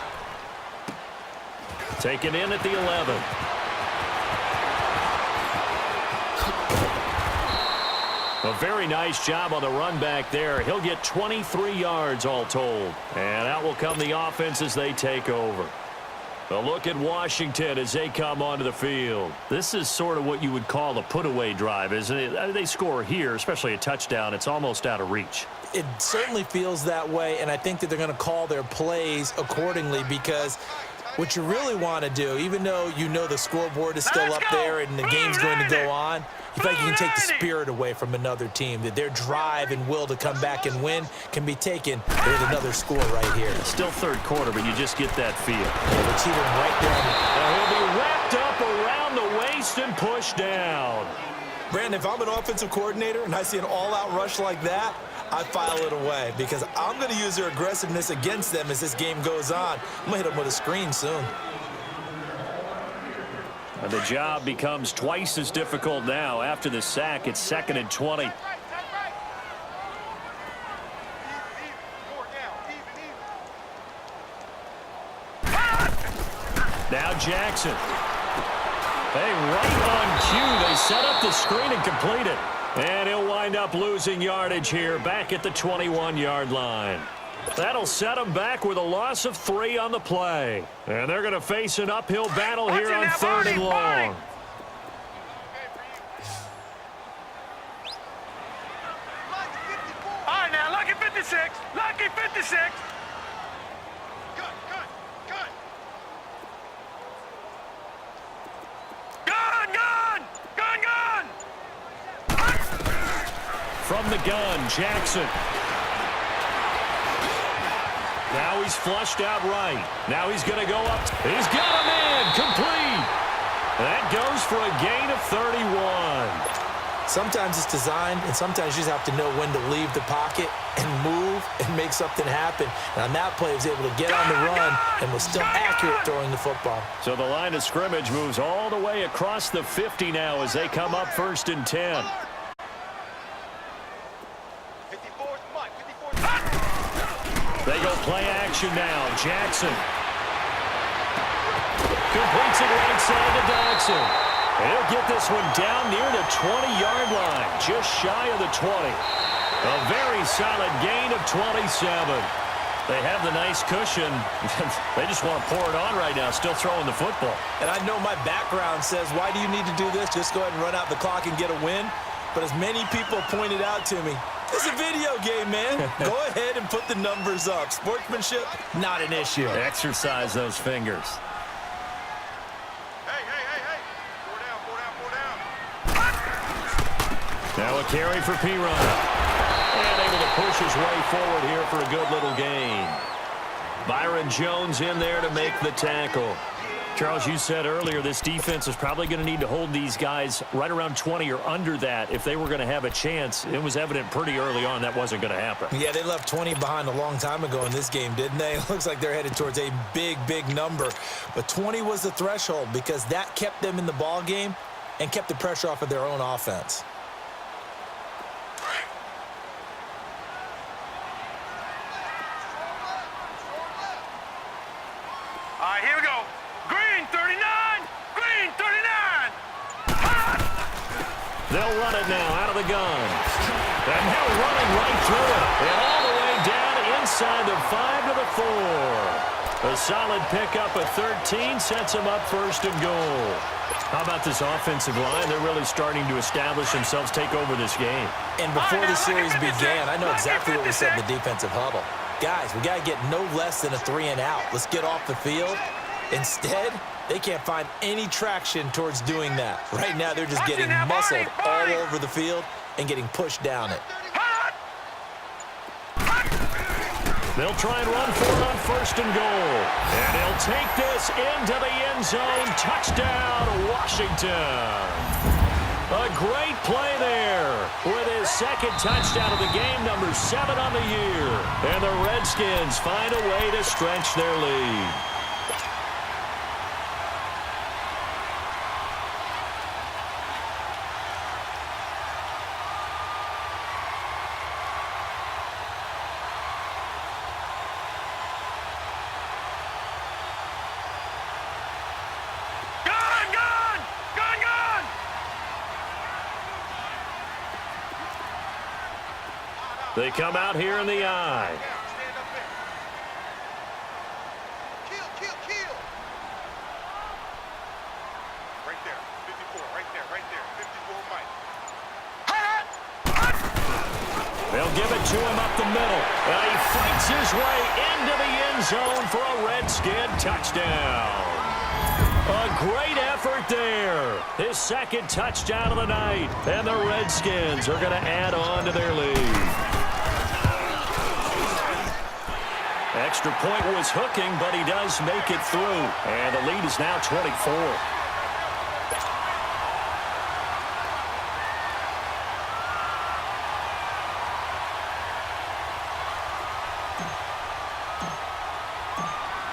Taken in at the 11. A very nice job on the run back there. He'll get 23 yards all told. And out will come the offense as they take over. A look at Washington as they come onto the field. This is sort of what you would call a put-away drive, isn't it? They score here, especially a touchdown. It's almost out of reach. It certainly feels that way, and I think that they're going to call their plays accordingly because what you really want to do, even though you know the scoreboard is still up there and the game's going to go on, you feel like you can take the spirit away from another team, that their drive and will to come back and win can be taken with another score right here. Still 3rd quarter, but you just get that feel. Yeah, it's either right down. He'll be wrapped up around the waist and pushed down. Brandon, if I'm an offensive coordinator and I see an all-out rush like that, I file it away because I'm going to use their aggressiveness against them as this game goes on. I'm going to hit them with a screen soon. And the job becomes twice as difficult now. After the sack, it's 2nd and 20. Now Jackson. Hey, right on cue. They set up the screen and complete it. And he'll wind up losing yardage here back at the 21-yard line. That'll set them back with a loss of 3 on the play. And they're going to face an uphill battle here on 3rd and long. 56. Lucky 56. Cut. Gun. From the gun, Jackson. Now he's flushed out right. Now he's going to go up. He's got him in. Complete. That goes for a gain of 31. Sometimes it's designed, and sometimes you just have to know when to leave the pocket and move and make something happen. And on that play, he was able to get on the run and was still accurate throwing the football. So the line of scrimmage moves all the way across the 50 now as they come up 1st and 10. They go play action now. Jackson completes it right side to Dodson. He'll get this one down near the 20-yard line, just shy of the 20. A very solid gain of 27. They have the nice cushion. They just want to pour it on right now, still throwing the football. And I know my background says, why do you need to do this? Just go ahead and run out the clock and get a win. But as many people pointed out to me, it's a video game, man. Go ahead and put the numbers up. Sportsmanship, not an issue. Exercise those fingers. Now a carry for P-Run. And able to push his way forward here for a good little gain. Byron Jones in there to make the tackle. Charles, you said earlier this defense is probably going to need to hold these guys right around 20 or under that if they were going to have a chance. It was evident pretty early on that wasn't going to happen. Yeah, they left 20 behind a long time ago in this game, didn't they? It looks like they're headed towards a big number. But 20 was the threshold because that kept them in the ball game and kept the pressure off of their own offense. All right, here we go. Green 39. Green 39. They'll run it now out of the gun. And they're running right through it. And all the way down inside the 5 to the 4. A solid pickup of 13 sets them up 1st and goal. How about this offensive line? They're really starting to establish themselves, take over this game. And before the series began, I know exactly what we said in the defensive huddle. Guys, we got to get no less than a 3-and-out. Let's get off the field. Instead, they can't find any traction towards doing that. Right now, they're just getting muscled all over the field and getting pushed down it. They'll try and run for it on 1st and goal. And he'll take this into the end zone. Touchdown, Washington. A great play there with his 2nd touchdown of the game, number 7 on the year. And the Redskins find a way to stretch their lead. They come out here in the eye. Kill. Right there. 54. Right there. 54 Mike. They'll give it to him up the middle. And he fights his way into the end zone for a Redskin touchdown. A great effort there. His 2nd touchdown of the night. And the Redskins are going to add on to their lead. Extra point was hooking, but he does make it through. And the lead is now 24.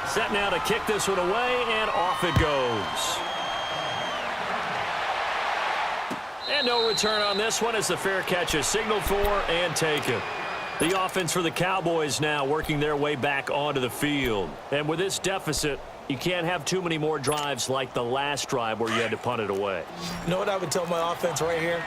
Set now to kick this one away, and off it goes. And no return on this one as the fair catch is signaled for and taken. The offense for the Cowboys now working their way back onto the field. And with this deficit, you can't have too many more drives like the last drive where you had to punt it away. You know what I would tell my offense right here?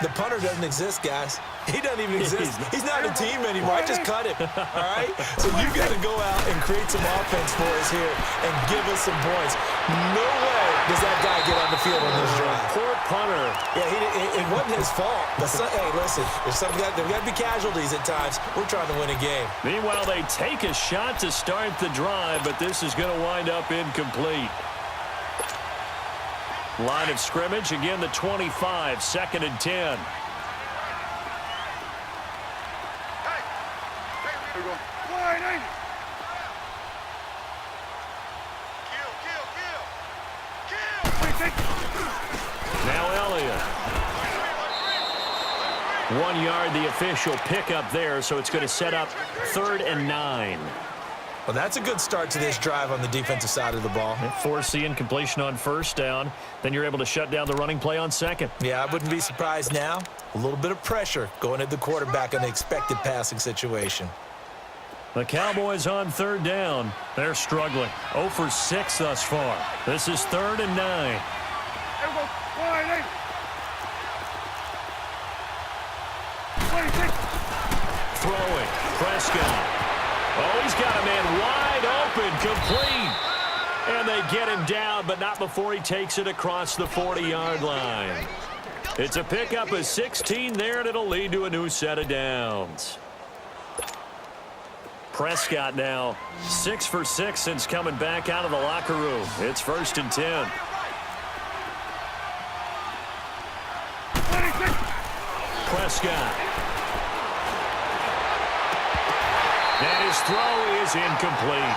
The punter doesn't exist, guys. He doesn't even exist. He's not a team anymore. I just cut him, all right? So you got to go out and create some offense for us here and give us some points. No way does that guy get on the field on this drive. Poor punter. Yeah, it wasn't his fault. Hey, listen, there's got to be casualties at times. We're trying to win a game. Meanwhile, they take a shot to start the drive, but this is going to wind up incomplete. Line of scrimmage, again the 25, 2nd and 10. Now Elliott. 1 yard, the official pickup there, so it's going to set up 3rd and 9. Well, that's a good start to this drive on the defensive side of the ball. Force the incompletion on 1st down. Then you're able to shut down the running play on 2nd. Yeah, I wouldn't be surprised now. A little bit of pressure going at the quarterback in the expected passing situation. The Cowboys on 3rd down. They're struggling. 0 for 6 thus far. This is 3rd and 9. Throwing. Prescott. Oh, he's got a man wide open, complete. And they get him down, but not before he takes it across the 40-yard line. It's a pickup of 16 there, and it'll lead to a new set of downs. Prescott now 6 for 6 since coming back out of the locker room. It's 1st and 10. Prescott. And his throw is incomplete.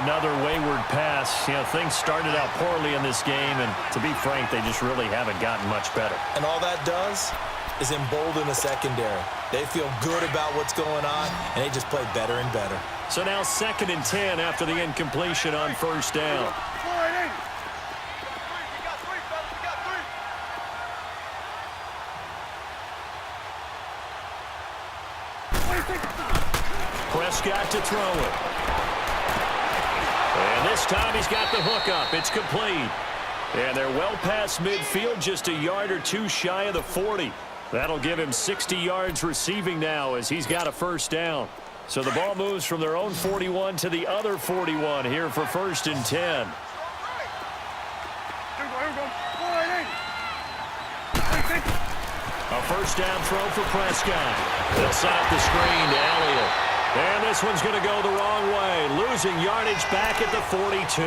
Another wayward pass. You know, things started out poorly in this game, and to be frank, they just really haven't gotten much better. And all that does is embolden the secondary. They feel good about what's going on, and they just play better and better. So now 2nd and 10 after the incompletion on 1st down. Prescott to throw it. And this time he's got the hook up. It's complete. And they're well past midfield, just a yard or two shy of the 40. That'll give him 60 yards receiving now as he's got a 1st down. So the ball moves from their own 41 to the other 41 here for 1st and 10. A 1st down throw for Prescott. They'll set up the screen to Elliott. And this one's going to go the wrong way. Losing yardage back at the 42.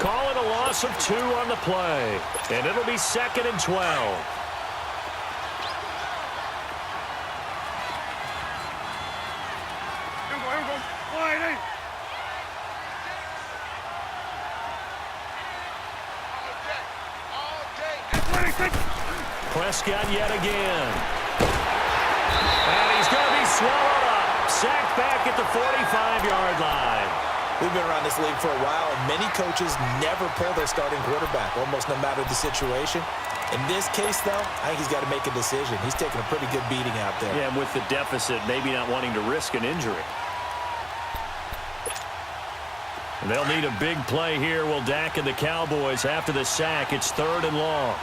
Call it a loss of 2 on the play. And it'll be 2nd and 12. Prescott yet again. And he's going to be swallowed up. Sacked back at the 45-yard line. We've been around this league for a while, and many coaches never pull their starting quarterback, almost no matter the situation. In this case, though, I think he's got to make a decision. He's taking a pretty good beating out there. Yeah, and with the deficit, maybe not wanting to risk an injury. And they'll need a big play here. Will Dak and the Cowboys after the sack. It's 3rd and long.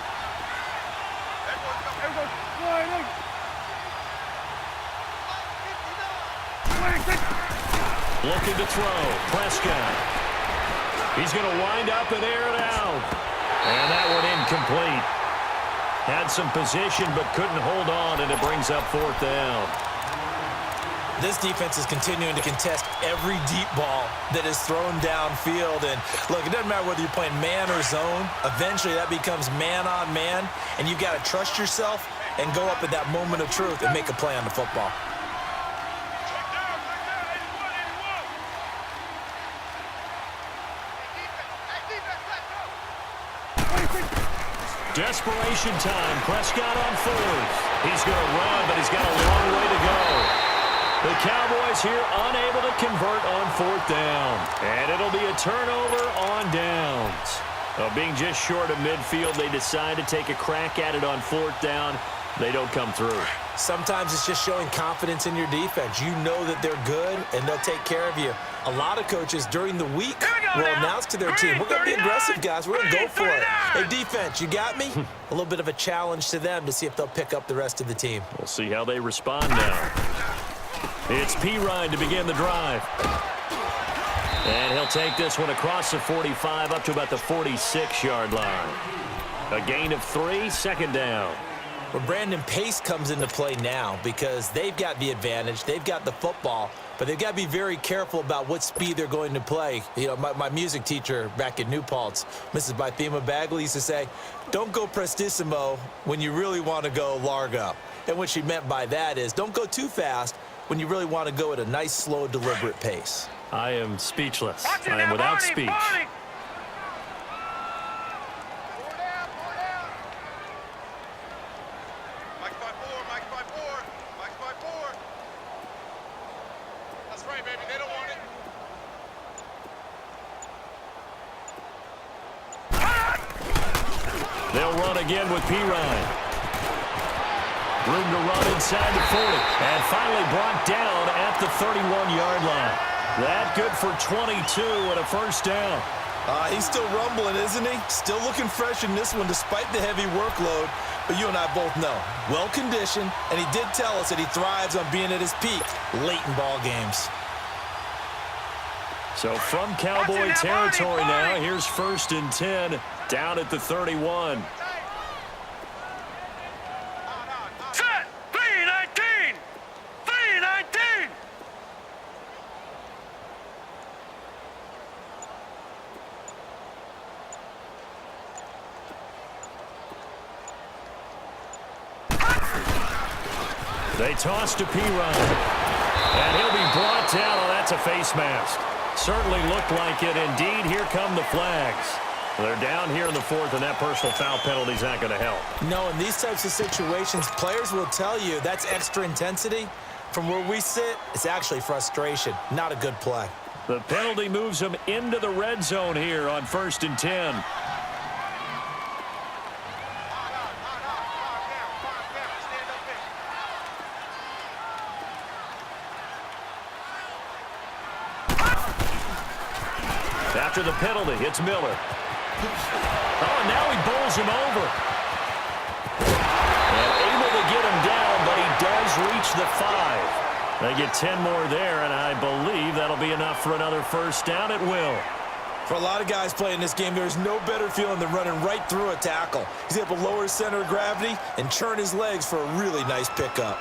Looking to throw. Prescott. He's going to wind up and air it out. And that one incomplete. Had some position but couldn't hold on, and it brings up 4th down. This defense is continuing to contest every deep ball that is thrown downfield. And look, it doesn't matter whether you're playing man or zone. Eventually that becomes man on man, and you've got to trust yourself and go up at that moment of truth and make a play on the football. Desperation time. Prescott on 4th. He's going to run, but he's got a long way to go. The Cowboys here unable to convert on 4th down. And it'll be a turnover on downs. Being just short of midfield, they decide to take a crack at it on 4th down. They don't come through. Sometimes it's just showing confidence in your defense. You know that they're good, and they'll take care of you. A lot of coaches during the week will announce to their team, we're going to be aggressive, guys. We're going to go for it. Hey, defense, you got me? A little bit of a challenge to them to see if they'll pick up the rest of the team. We'll see how they respond now. It's P-Ryan to begin the drive. And he'll take this one across the 45 up to about the 46-yard line. A gain of 3, second down. Well, Brandon, pace comes into play now because they've got the advantage. They've got the football, but they've got to be very careful about what speed they're going to play. You know, my music teacher back in New Paltz, Mrs. Bythema Bagley, used to say, don't go prestissimo when you really want to go largo. And what she meant by that is don't go too fast when you really want to go at a nice, slow, deliberate pace. I am speechless. I am without speech. They'll run again with Pirine. Room to run inside the 40. And finally brought down at the 31-yard line. That good for 22 and a first down. He's still rumbling, isn't he? Still looking fresh in this one despite the heavy workload. But you and I both know, well-conditioned, and he did tell us that he thrives on being at his peak late in ball games. So from Cowboy territory now, here's 1st and 10 down at the 31. Set! 3-19! 3-19! They toss to Pirine. And he'll be brought down. Oh, that's a face mask. Certainly looked like it. Indeed, here come the flags. They're down here in the 4th, and that personal foul penalty is not going to help. No, in these types of situations, players will tell you that's extra intensity. From where we sit, it's actually frustration, not a good play. The penalty moves them into the red zone here on 1st and 10. After the penalty, it's Miller. Oh, and now he bowls him over. And able to get him down, but he does reach the 5. They get 10 more there, and I believe that'll be enough for another first down. It will. For a lot of guys playing this game, there's no better feeling than running right through a tackle. He's able to lower his center of gravity and turn his legs for a really nice pickup.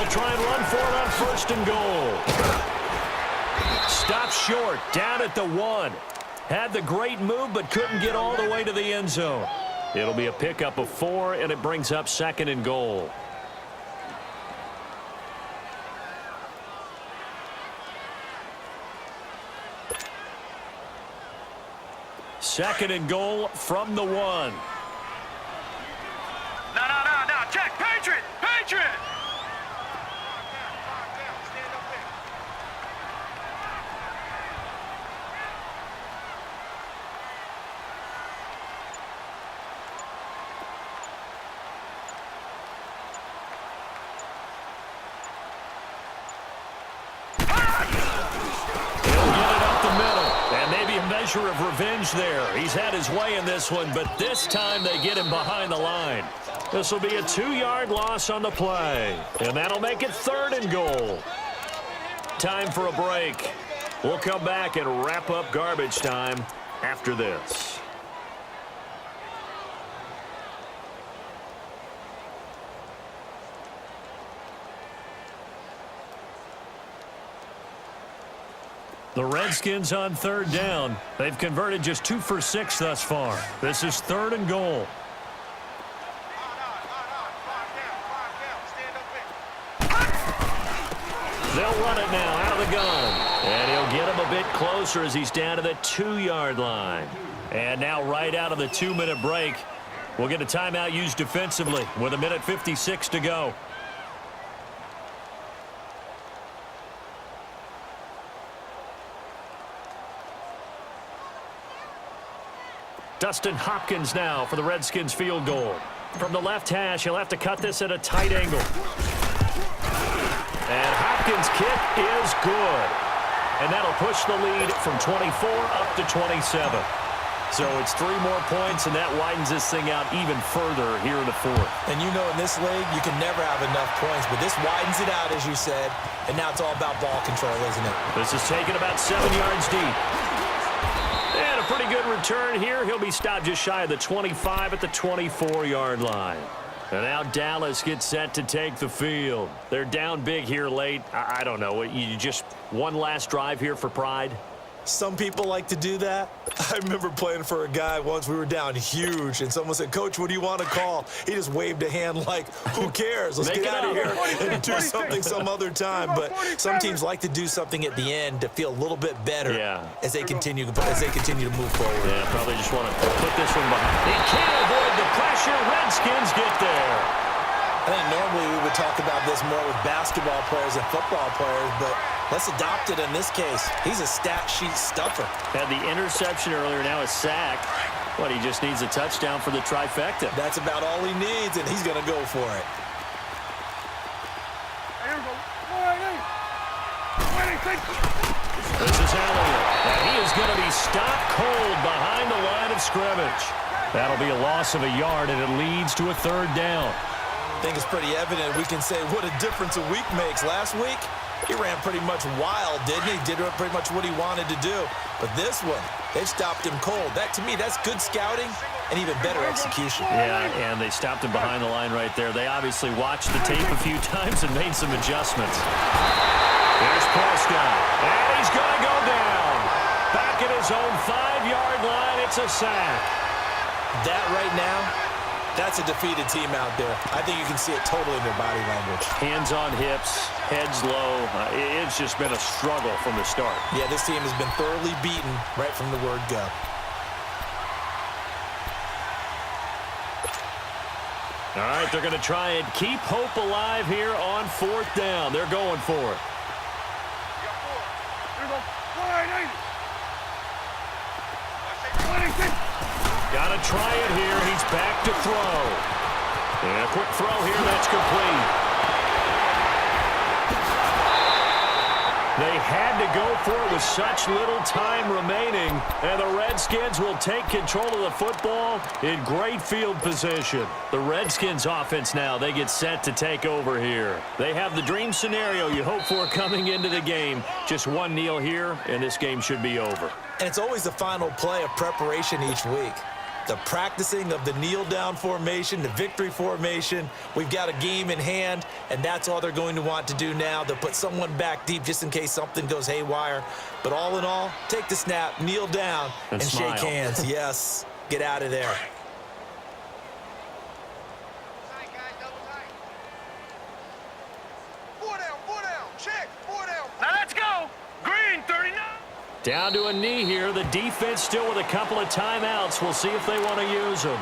Try and run for it on 1st and goal. Stopped short, down at the 1. Had the great move, but couldn't get all the way to the end zone. It'll be a pickup of 4, and it brings up 2nd and goal. Second and goal from the 1. No, check, Patriot! Patriot! Measure of revenge there. He's had his way in this one, but this time they get him behind the line. This will be a 2-yard loss on the play, and that'll make it 3rd and goal. Time for a break. We'll come back and wrap up garbage time after this. The Redskins on 3rd down. They've converted just 2 for 6 thus far. This is 3rd and goal. They'll run it now out of the gun. And he'll get him a bit closer as he's down to the 2-yard line. And now right out of the 2-minute break, we'll get a timeout used defensively with 1:56 to go. Dustin Hopkins now for the Redskins field goal. From the left hash, he'll have to cut this at a tight angle. And Hopkins' kick is good. And that'll push the lead from 24 up to 27. So it's 3 more points, and that widens this thing out even further here in the fourth. And you know, in this league, you can never have enough points, but this widens it out, as you said, and now it's all about ball control, isn't it? This is taken about 7 yards deep. And a pretty good return here. He'll be stopped just shy of the 25 at the 24-yard line. And now Dallas gets set to take the field. They're down big here late. I don't know. You just one last drive here for pride? Some people like to do that. I remember playing for a guy once. We were down huge, and someone said, "Coach, what do you want to call?" He just waved a hand like, who cares? Let's get out of here and do something some other time. But some teams like to do something at the end to feel a little bit better as they continue to move forward. Yeah, probably just want to put this one behind. They can't avoid the pressure. Redskins get there. I think normally we would talk about this more with basketball players and football players, but let's adopt it in this case. He's a stat sheet stuffer. Had the interception earlier, now a sack. But he just needs a touchdown for the trifecta. That's about all he needs, and he's going to go for it. This is Elliott. And he is going to be stopped cold behind the line of scrimmage. That'll be a loss of a yard, and it leads to a 3rd down. I think it's pretty evident. We can say what a difference a week makes. Last week, he ran pretty much wild, didn't he? Did pretty much what he wanted to do. But this one, they've stopped him cold. That, to me, that's good scouting and even better execution. Yeah, and they stopped him behind the line right there. They obviously watched the tape a few times and made some adjustments. Here's Prescott, and he's going to go down. Back at his own 5-yard line, it's a sack. That right now, that's a defeated team out there. I think you can see it totally in their body language. Hands on hips, heads low. It's just been a struggle from the start. Yeah, this team has been thoroughly beaten right from the word go. All right, they're going to try and keep hope alive here on 4th down. They're going for it. Got to try it here. He's back to throw. And a quick throw here. That's complete. They had to go for it with such little time remaining. And the Redskins will take control of the football in great field position. The Redskins offense now, they get set to take over here. They have the dream scenario you hope for coming into the game. Just one kneel here, and this game should be over. And it's always the final play of preparation each week. The practicing of the kneel-down formation, the victory formation. We've got a game in hand, and that's all they're going to want to do now. They'll put someone back deep just in case something goes haywire. But all in all, take the snap, kneel down, and smile. shake hands. Yes, get out of there. Now let's go. Green, 39. Down to a knee here. The defense still with a couple of timeouts. We'll see if they want to use them.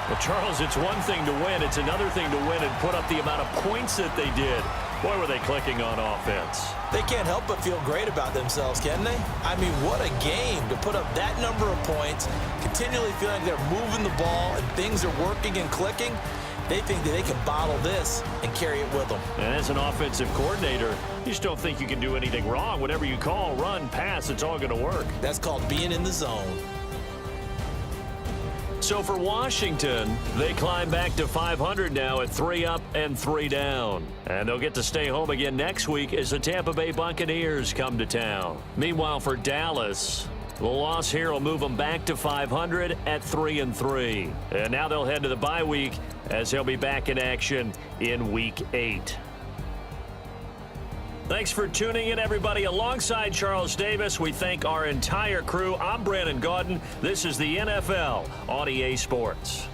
Well, Charles, it's one thing to win. It's another thing to win and put up the amount of points that they did. Boy, were they clicking on offense. They can't help but feel great about themselves, can they? I mean, what a game to put up that number of points, continually feeling they're moving the ball and things are working and clicking. They think that they can bottle this and carry it with them. And as an offensive coordinator, you just don't think you can do anything wrong. Whatever you call, run, pass, it's all going to work. That's called being in the zone. So for Washington, they climb back to 500 now at 3 up and 3 down. And they'll get to stay home again next week as the Tampa Bay Buccaneers come to town. Meanwhile, for Dallas, the loss here will move them back to 500 at 3-3. And now they'll head to the bye week as they'll be back in action in Week 8. Thanks for tuning in, everybody. Alongside Charles Davis, we thank our entire crew. I'm Brandon Gaudin. This is the NFL on EA Sports.